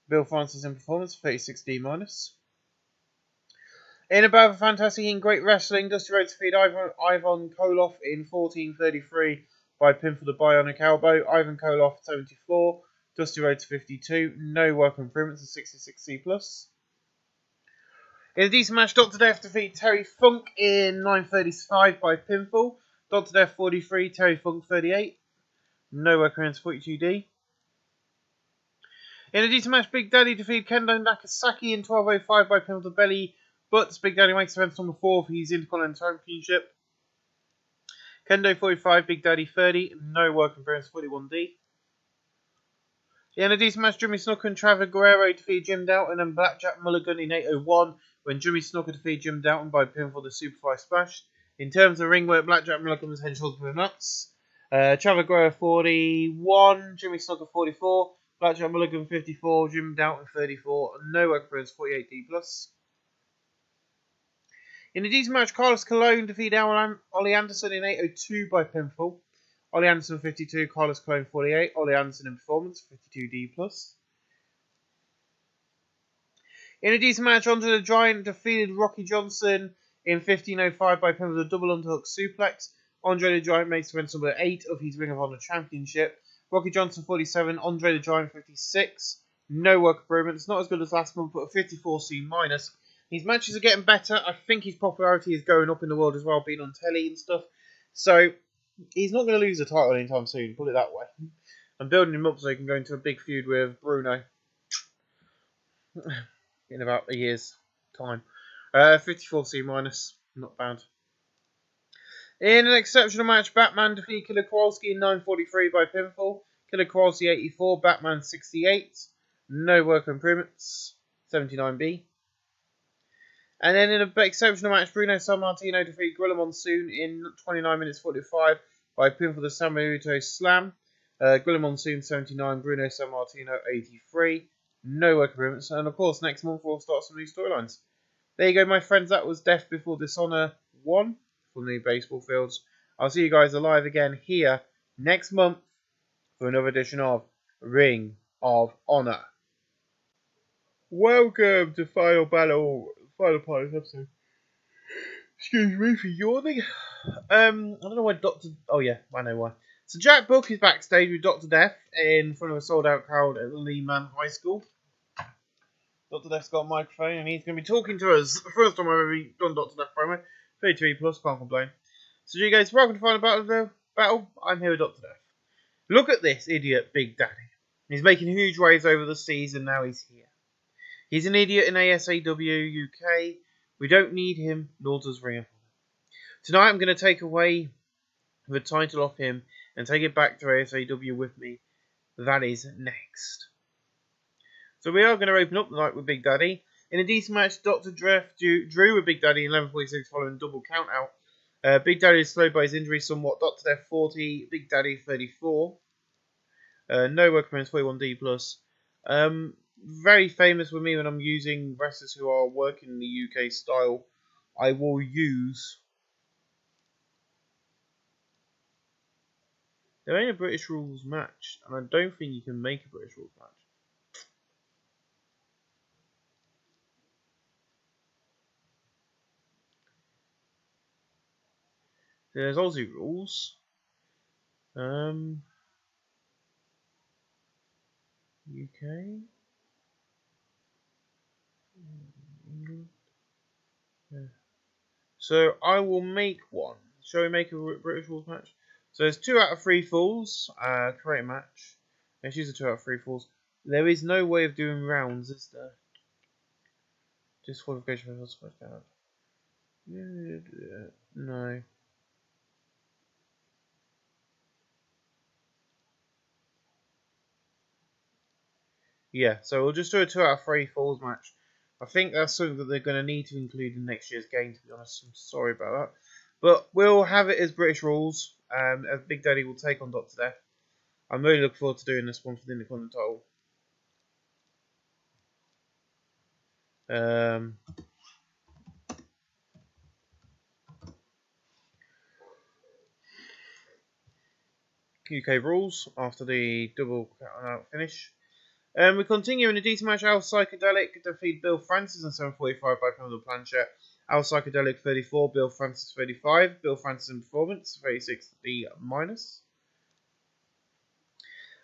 S1: Bill Francis in performance 36D minus. In about a fantastic and great wrestling, Dusty Rhodes defeated Ivan Koloff in 14:33 by pinfall to Bionic Elbow. Ivan Koloff 74, Dusty Rhodes 52. No work improvements of 66C plus. In a decent match, Dr. Death defeated Terry Funk in 9:35 by pinfall. Dr. Death 43, Terry Funk 38. No work improvements 42D. In a decent match, Big Daddy defeated Kendo Nakasaki in 12:05 by pinfall to Belly. But Big Daddy makes defense number 4 for his Intercontinental Championship. Kendo 45, Big Daddy 30. No work improvements 41D. In a decent match, Jimmy Snuka and Trevor Guerrero defeated Jim Dalton and Blackjack Mulligan in 8:01 when Jimmy Snuka defeated Jim Dalton by pinfall the Superfly Splash. In terms of ring work, Blackjack Mulligan was head and shoulders with nuts. Trevor Guerrero 41, Jimmy Snuka 44, Blackjack Mulligan 54, Jim Dalton 34. No work improvements 48D plus. In a decent match, Carlos Colon defeated Ollie Anderson in 8:02 by pinfall. Ollie Anderson 52, Carlos Colon 48. Ollie Anderson in performance 52D plus. In a decent match, Andre the Giant defeated Rocky Johnson in 15:05 by pinfall with a double underhook suplex. Andre the Giant makes defense number 8 of his Ring of Honor Championship. Rocky Johnson 47, Andre the Giant 56. No work improvements, not as good as last month, but a 54C minus. His matches are getting better. I think his popularity is going up in the world as well, being on telly and stuff. So he's not going to lose the title anytime soon, put it that way. I'm building him up so he can go into a big feud with Bruno in about a year's time. 54C minus, not bad. In an exceptional match, Batman defeated Killer Kowalski in 9:43 by pinfall. Killer Kowalski 84, Batman 68. No work improvements, 79B. And then in an exceptional match, Bruno Sammartino defeated Gorilla Monsoon in 29 minutes 45 by pinfall the Samuto Slam. Gorilla Monsoon 79, Bruno Sammartino 83. No work improvements. And of course, next month we'll start some new storylines. There you go, my friends. That was Death Before Dishonor 1 from the baseball fields. I'll see you guys alive again here next month for another edition of Ring of Honor. Welcome to Final part of this episode. Excuse me for yawning. I don't know why Oh yeah, I know why. So Jack Book is backstage with Dr. Death in front of a sold-out crowd at Lehman High School. Dr. Death's got a microphone and he's going to be talking to us. The first time I've ever done Dr. Death promo. 33 plus, can't complain. So you guys, welcome to Final Battle. I'm here with Dr. Death. Look at this idiot Big Daddy. He's making huge waves over the seas and now he's here. He's an idiot in ASAW UK. We don't need him, nor does Ring of Honor. Tonight I'm going to take away the title off him and take it back to ASAW with me. That is next. So we are going to open up the night with Big Daddy. In a decent match, Dr. Death drew with Big Daddy in 11:46 following a double count out. Big Daddy is slowed by his injury somewhat. Dr. Death 40, Big Daddy 34. No work comments 41D plus. Very famous with me when I'm using wrestlers who are working in the UK style. I will use. There ain't a British rules match, and I don't think you can make a British rules match. There's Aussie rules. UK. England. Yeah. So I will make one. Shall we make a British rules match? So there's 2 out of 3 falls. Create a match. Let's use the 2 out of 3 falls. There is no way of doing rounds, is there? Disqualification for supposed to have. No. Yeah, so we'll just do a 2 out of 3 falls match. I think that's something that they're going to need to include in next year's game, to be honest. I'm sorry about that. But we'll have it as British rules, as Big Daddy will take on Dr. Death. I'm really looking forward to doing this one for the Intercontinental title. UK rules after the double out finish. We continue in a decent match. Al Psychedelic defeat Bill Francis in 7:45 by Pamela Planchette. Al Psychedelic 34, Bill Francis 35. Bill Francis in performance 36 D minus.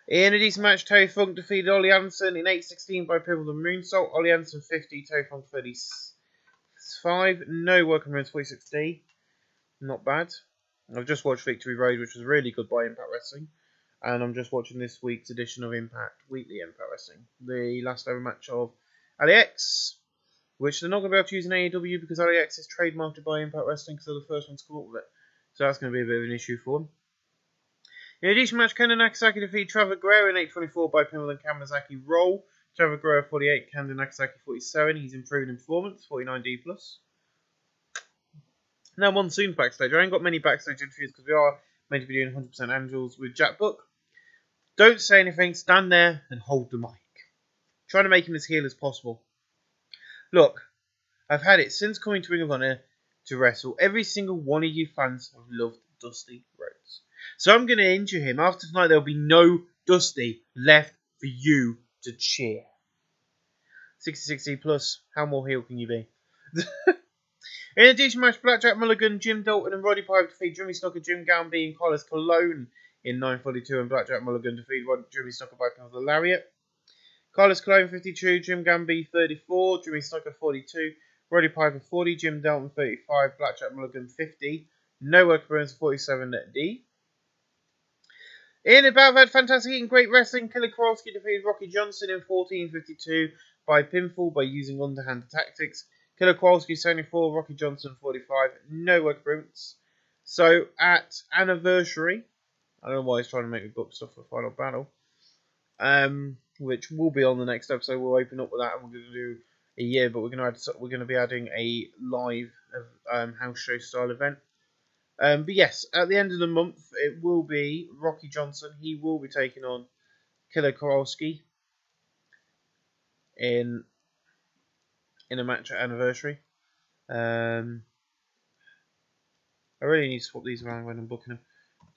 S1: In a decent match, Terry Funk defeated Ollie Anderson in 8:16 by Pimbledon Moonsault. Ollie Anderson 50, Terry Funk 35. No work on 46D. Not bad. I've just watched Victory Road, which was really good by Impact Wrestling. And I'm just watching this week's edition of Impact Weekly Impact Wrestling. The last ever match of LAX, which they're not going to be able to use in AEW because LAX is trademarked by Impact Wrestling because they're the first ones to come up with it. So that's going to be a bit of an issue for them. In addition, match Kendo Nagasaki defeat Trevor Guerrero in 8:24 by pinfall and Kamazaki Roll. Trevor Guerrero 48, Kendo Nagasaki 47. He's improved in performance, 49D+. Now Monsoon's backstage. I ain't got many backstage interviews because we are meant to be doing 100% Angels with Jack Book. Don't say anything, stand there and hold the mic. Trying to make him as heel as possible. Look, I've had it since coming to Ring of Honor to wrestle. Every single one of you fans have loved Dusty Rhodes. So I'm going to injure him. After tonight, there will be no Dusty left for you to cheer. 60-60 plus, how more heel can you be? In a decent match, Blackjack Mulligan, Jim Dalton and Roddy Piper defeat Jimmy Snuka, Jim Gamby and Carlos Colon in 9:42, and Blackjack Mulligan defeat Jimmy Snuka by pinfall lariat. Carlos Colon 52, Jim Gamby 34, Jimmy Snuka 42, Roddy Piper 40, Jim Dalton 35, Blackjack Mulligan 50, no work appearance 47D. In a bout of had fantastic and great wrestling, Killer Kowalski defeated Rocky Johnson in 14:52 by pinfall by using underhand tactics. Killer Kowalski 74, Rocky Johnson 45, no work appearance. So at Anniversary, I don't know why he's trying to make me book stuff for Final Battle, which will be on the next episode. We'll open up with that, and we're going to do a year, but we're going to be adding a live house show style event. But yes, at the end of the month, it will be Rocky Johnson. He will be taking on Killer Kowalski in a match at Anniversary. I really need to swap these around when I'm booking them.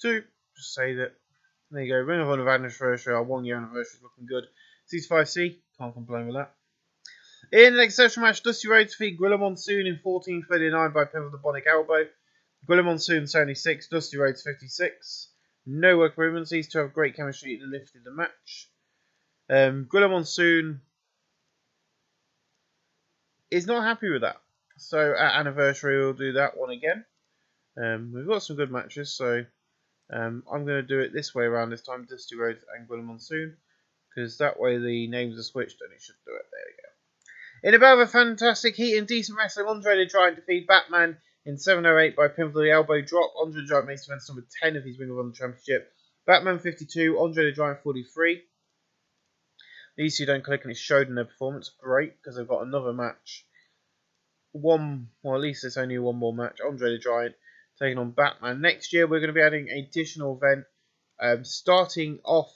S1: To just say that, there you go, Ring of Honor Anniversary, our 1 year anniversary is looking good. C5C, can't complain with that. In an exceptional match, Dusty Rhodes defeat Gorilla Monsoon in 14:39 by pinfall the Bionic Elbow. Gorilla Monsoon 76, Dusty Rhodes 56. No work movements, these two have great chemistry and lifted the match. Gorilla Monsoon is not happy with that. So at Anniversary, we'll do that one again. We've got some good matches, so I'm going to do it this way around this time, Dusty Rhodes and Gorilla Monsoon, because that way the names are switched and it should do it. There we go. In a bout of a fantastic heat and decent wrestling, Andre the Giant defeat Batman in 7:08 by pinfall the elbow drop. Andre the Giant makes defense number 10 of his Ring of Honor Championship. Batman 52, Andre the Giant 43. These two don't click and it's showed in their performance. Great, because they've got another match. At least it's only one more match. Andre the Giant taking on Batman. Next year we're going to be adding an additional event, starting off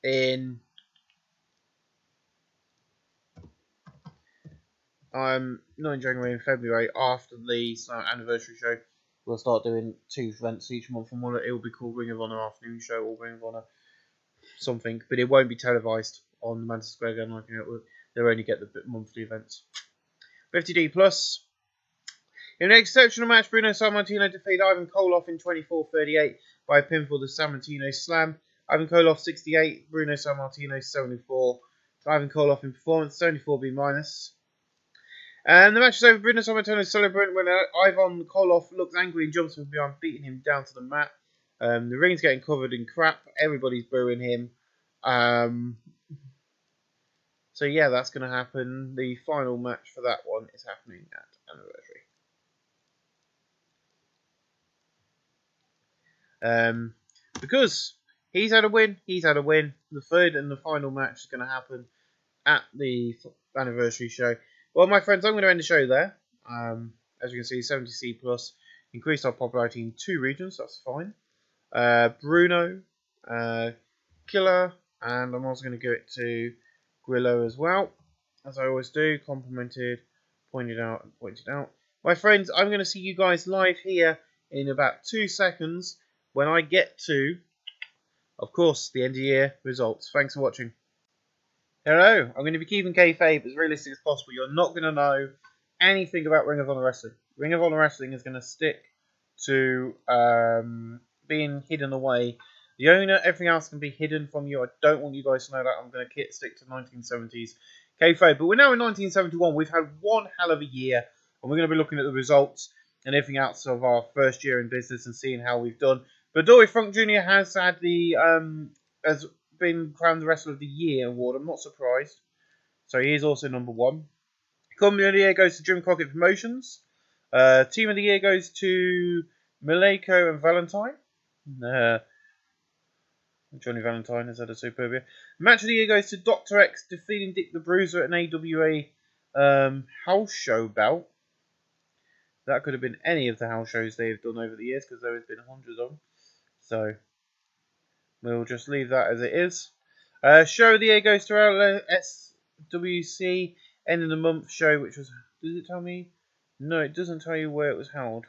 S1: in not in January and February after the Anniversary show. We'll start doing 2 events each month, and it will be called Ring of Honor Afternoon Show or Ring of Honor something, but it won't be televised on the Madison Square Garden. They'll only get the monthly events. 50D plus. In an exceptional match, Bruno Sammartino defeated Ivan Koloff in 24:38 by pinfall the Sammartino Slam. Ivan Koloff 68, Bruno Sammartino 74. Ivan Koloff in performance 74B minus. And the match is over. Bruno Sammartino is celebrating when Ivan Koloff looks angry and jumps from behind, beating him down to the mat. The ring's getting covered in crap. Everybody's booing him. So yeah, that's going to happen. The final match for that one is happening at Anniversary. Because he's had a win. He's had a win. The third and the final match is going to happen at the anniversary show. Well, my friends, I'm going to end the show there. As you can see, 70C plus increased our popularity in 2 regions. That's fine. Bruno, Killer, and I'm also going to give it to Grillo as well, as I always do. Complimented, pointed out, and pointed out. My friends, I'm going to see you guys live here in about 2 seconds when I get to, of course, the end of year results. Thanks for watching. Hello, I'm going to be keeping kayfabe as realistic as possible. You're not going to know anything about Ring of Honor Wrestling. Ring of Honor Wrestling is going to stick to being hidden away. The owner, everything else can be hidden from you. I don't want you guys to know that. I'm going to stick to 1970s kayfabe. But we're now in 1971. We've had one hell of a year, and we're going to be looking at the results and everything else of our first year in business and seeing how we've done. But Dory Funk Jr. has had the has been crowned the Wrestler of the Year award. I'm not surprised. So he is also number 1. Company of the Year goes to Jim Crockett Promotions. Team of the Year goes to Maleko and Valentine. Johnny Valentine has had a superb year. Match of the Year goes to Dr. X defeating Dick the Bruiser at an AWA house show bout. That could have been any of the house shows they've done over the years because there has been hundreds of them. So we'll just leave that as it is. Show of the Year goes to our SWC end of the month show, which was... Does it tell me? No, it doesn't tell you where it was held.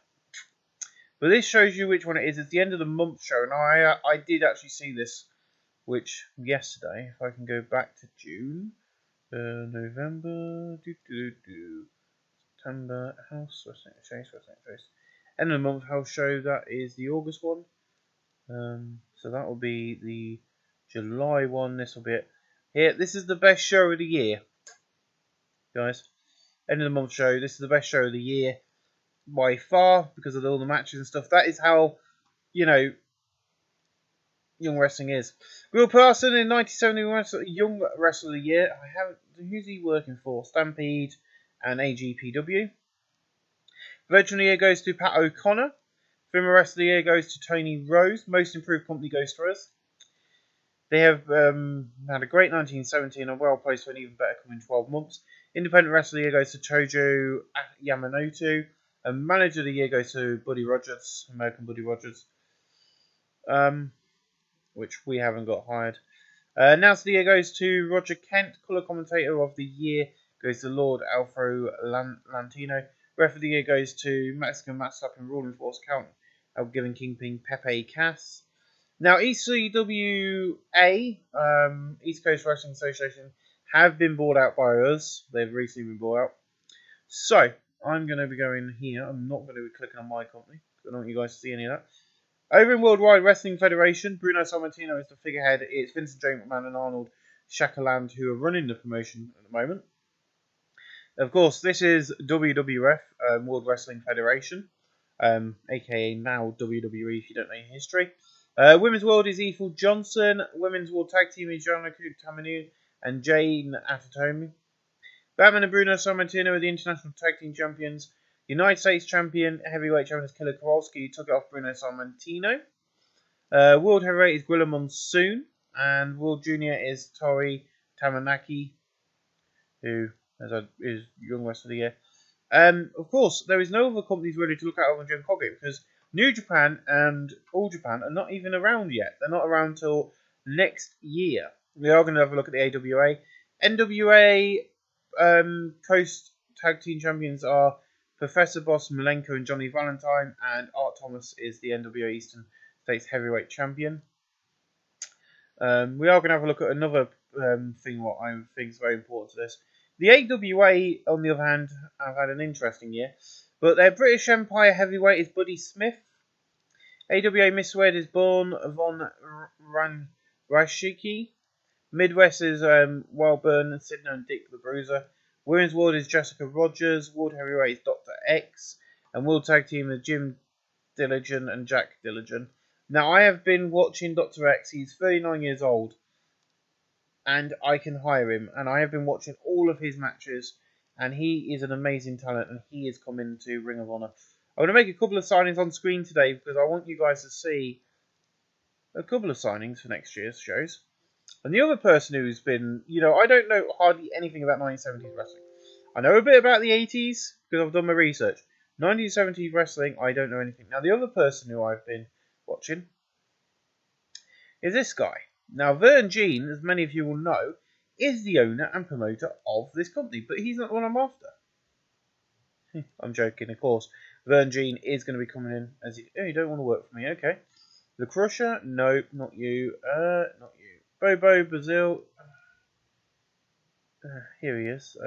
S1: But this shows you which one it is. It's the end of the month show, and I did actually see this, which yesterday, if I can go back to June, November, September, house, wrestling chase. End of the month house show, that is the August one. So that will be the July one. This will be it. Here, this is the best show of the year, guys. End of the month show. This is the best show of the year by far because of all the matches and stuff. That is how, you know, young wrestling is. Will Parson in 1970 Young Wrestler of the Year. I haven't. Who's he working for? Stampede and AGPW. Veteran of the Year goes to Pat O'Connor. Female Wrestler of the Year goes to Tony Rose. Most Improved Company goes to us. They have had a great 1970 and are well placed for an even better coming 12 months. Independent Wrestler of the Year goes to Chojo Yamanote. And Manager of the Year goes to Buddy Rogers, American Buddy Rogers, which we haven't got hired. Announcer of the Year goes to Roger Kent. Colour Commentator of the Year goes to Lord Alfaro Lantino. Ref of the Year goes to Mexican Match and Ruling Force Count Outgiving Kingpin Pepe Cass. Now, ECWA, East Coast Wrestling Association, have been bought out by us. They've recently been bought out. So, I'm going to be going here. I'm not going to be clicking on my company. I don't want you guys to see any of that. Over in Worldwide Wrestling Federation, Bruno Sammartino is the figurehead. It's Vincent J. McMahon and Arnold Shakaland who are running the promotion at the moment. Of course, this is WWF, World Wrestling Federation, aka now WWE if you don't know your history. Women's World is Ethel Johnson. Women's World Tag Team is Jana Taminu and Jane Atatomi. Batman and Bruno Sammartino are the International Tag Team Champions. United States Champion, Heavyweight Champion is Killer Kowalski, who took it off Bruno Sammartino. World Heavyweight is Gwilla Monsoon. And World Junior is Tori Tamanaki, who is Young Wrestler of the Year. Of course, there is no other companies really to look at other than Jim Crockett because New Japan and All Japan are not even around yet. They're not around till next year. We are going to have a look at the AWA. NWA Coast Tag Team Champions are Professor Boss Malenko and Johnny Valentine, and Art Thomas is the NWA Eastern States Heavyweight Champion. We are going to have a look at another thing what I think is very important to this. The AWA, on the other hand, have had an interesting year, but their British Empire Heavyweight is Buddy Smith. AWA Midwest is Born von Rashiki. Midwest is Wellburn, Sidney and Dick the Bruiser. Women's World is Jessica Rogers. World Heavyweight is Dr. X. And World Tag Team is Jim Dilligan and Jack Dilligan. Now, I have been watching Dr. X. He's 39 years old. And I can hire him. And I have been watching all of his matches. And he is an amazing talent. And he is coming to Ring of Honor. I'm going to make a couple of signings on screen today. Because I want you guys to see a couple of signings for next year's shows. And the other person who's been, I don't know hardly anything about 1970s wrestling. I know a bit about the 80s because I've done my research. 1970s wrestling, I don't know anything. Now, the other person who I've been watching is this guy. Now, Vern Gene, as many of you will know, is the owner and promoter of this company, but he's not the one I'm after. I'm joking, of course. Vern Gene is going to be coming in as you don't want to work for me, okay. The Crusher, nope, not you. Not you. Bobo Brazil. Here he is.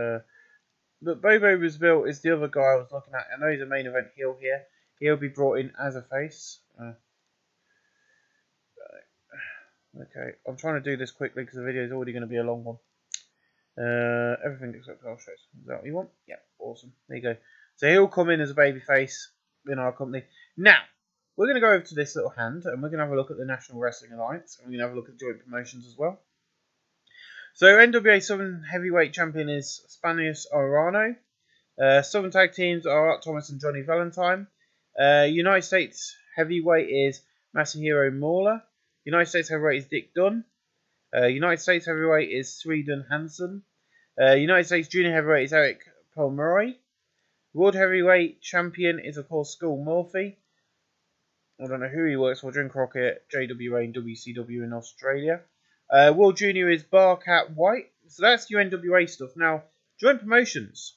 S1: But Bobo Brazil is the other guy I was looking at. I know he's a main event heel here. He'll be brought in as a face. Okay, I'm trying to do this quickly because the video is already going to be a long one. Everything except our shows. Is that what you want? Yeah, awesome. There you go. So he'll come in as a babyface in our company. Now, we're going to go over to this little hand and we're going to have a look at the National Wrestling Alliance. And we're going to have a look at joint promotions as well. So NWA Southern Heavyweight Champion is Spanish Arano. Southern Tag Teams are Art Thomas and Johnny Valentine. United States Heavyweight is Masahiro Mauler. United States Heavyweight is Dick Dunn. United States Heavyweight is Sweden Hansen. United States Junior Heavyweight is Eric Pomeroy. World Heavyweight Champion is, of course, Skull Murphy. I don't know who he works for. Jim Crockett, JWA and WCW in Australia. World Junior is Barcat White. So that's your NWA stuff. Now, joint promotions.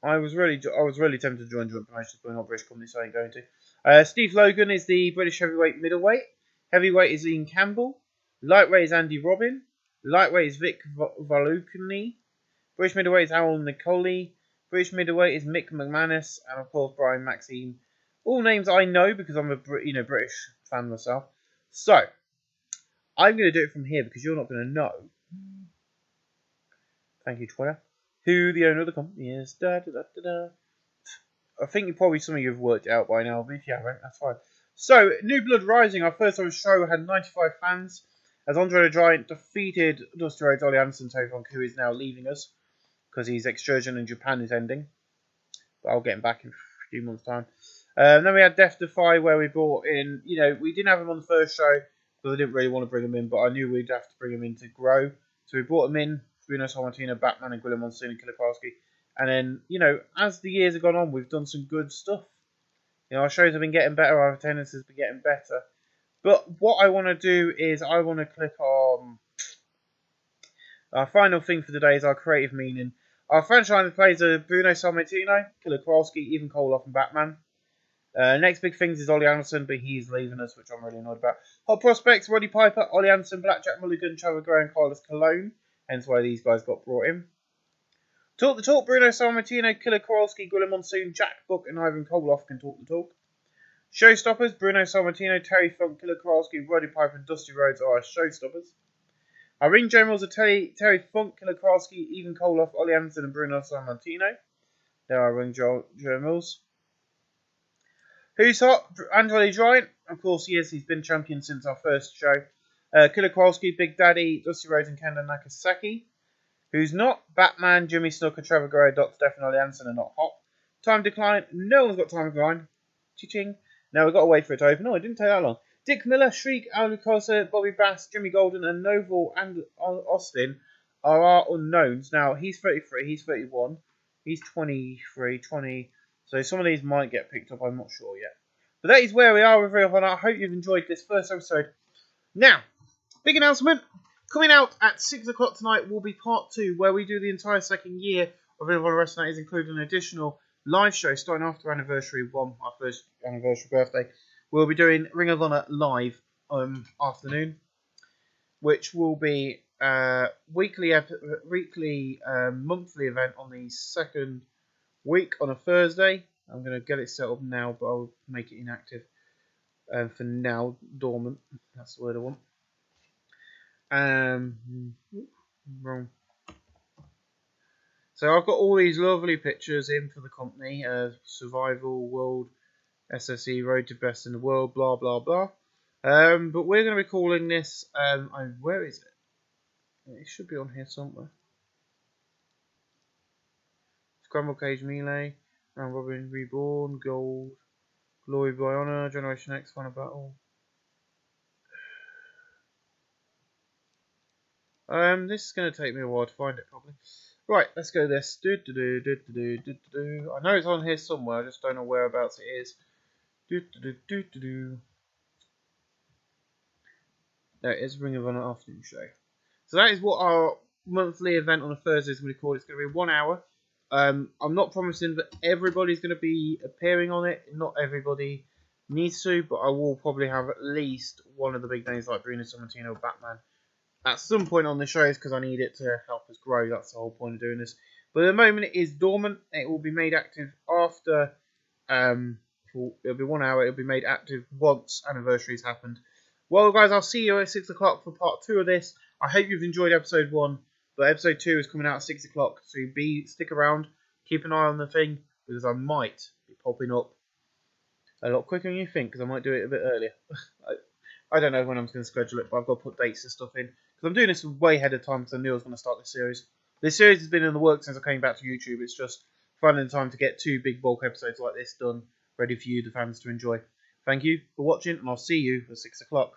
S1: I was really tempted to join joint promotions, but not British company, so I ain't going to. Steve Logan is the British Heavyweight Middleweight. Heavyweight is Ian Campbell. Lightweight is Andy Robin. Lightweight is Vic Valukny. British Middleweight is Al Nicoli. British Middleweight is Mick McManus. And, of course, Brian Maxine. All names I know because I'm a British fan myself. So, I'm going to do it from here because you're not going to know. Thank you, Twitter. Who the owner of the company is. I think some of you have worked it out by now, but if you haven't, that's fine. So, New Blood Rising, our first ever show, had 95 fans. As Andre the Giant defeated Dusty Rhodes, Ollie Anderson, Tony Funk, who is now leaving us because his excursion in Japan is ending. But I'll get him back in a few months' time. Then we had Death Defy, where we brought in, we didn't have him on the first show because I didn't really want to bring him in, but I knew we'd have to bring him in to grow. So we brought him in, Bruno Sammartino, Batman, and Gwilym Monsoon and Killer Kowalski. And then, as the years have gone on, we've done some good stuff. Our shows have been getting better, our attendance has been getting better. But what I want to do is I want to click on our final thing for the day is our creative meaning. Our franchise plays are Bruno Sammartino, Killer Kowalski, Evan Koloff, and Batman. Next big things is Ollie Anderson, but he's leaving us, which I'm really annoyed about. Hot Prospects, Roddy Piper, Ollie Anderson, Blackjack Mulligan, Trevor Gray, and Carlos Colon. Hence why these guys got brought in. Talk the Talk, Bruno Sammartino, Killer Kowalski, Gwilym Monsoon, Jack Book, and Ivan Koloff can talk the talk. Showstoppers, Bruno Sammartino, Terry Funk, Killer Kowalski, Roddy Piper, and Dusty Rhodes are our showstoppers. Our ring generals are Terry Funk, Killer Kowalski, Evan Koloff, Ollie Anderson, and Bruno Sammartino. There are ring generals. Who's hot? Andre the Giant. Of course, yes, he's been champion since our first show. Killer Kowalski, Big Daddy, Dusty Rhodes, and Kanda Nakasaki. Who's not? Batman, Jimmy Snooker, Trevor Gray, Dr. Steph, and Ollie Anderson are not hot. Time decline. No one's got time decline. Cha-ching. Now we've got to wait for it to open. No, it didn't take that long. Dick Miller, Shriek, Al Lucosa, Bobby Bass, Jimmy Golden, and Noble and Austin are our unknowns. Now, he's 33, he's 31, he's 23, 20. So some of these might get picked up, I'm not sure yet. But that is where we are with Ring of Honor. I hope you've enjoyed this first episode. Now, big announcement. Coming out at 6 o'clock tonight will be part 2, where we do the entire second year of Ring of Honor Wrestling. That is including an additional live show starting after anniversary 1, our first anniversary birthday. We'll be doing Ring of Honor live afternoon, which will be weekly monthly event on the second week on a Thursday. I'm going to get it set up now, but I'll make it inactive for now, dormant. That's the word I want. Wrong. So I've got all these lovely pictures in for the company. Survival, World, SSE, Road to Best in the World, blah, blah, blah. But we're going to be calling this... where is it? It should be on here somewhere. Scramble Cage Melee, Round Robin Reborn, Gold, Glory by Honor, Generation X, Final Battle. This is going to take me a while to find it, probably. Right, let's go this. I know it's on here somewhere, I just don't know whereabouts it is. There it is, Ring of Honor Afternoon Show. So that is what our monthly event on a Thursday is going to be called. It's going to be 1 hour. I'm not promising that everybody's going to be appearing on it. Not everybody needs to, but I will probably have at least one of the big names like Bruno Sammartino or Batman at some point on the shows because I need it to help us grow. That's the whole point of doing this. But at the moment it is dormant. It will be made active after. It'll be 1 hour. It'll be made active once anniversary's happened. Well, guys, I'll see you at 6 o'clock for part 2 of this. I hope you've enjoyed episode 1, but episode 2 is coming out at 6 o'clock. So stick around, keep an eye on the thing because I might be popping up a lot quicker than you think because I might do it a bit earlier. I don't know when I'm going to schedule it, but I've got to put dates and stuff in. Because I'm doing this way ahead of time because I knew I was going to start this series. This series has been in the works since I came back to YouTube. It's just finding time to get 2 big bulk episodes like this done, ready for you, the fans, to enjoy. Thank you for watching, and I'll see you at 6 o'clock.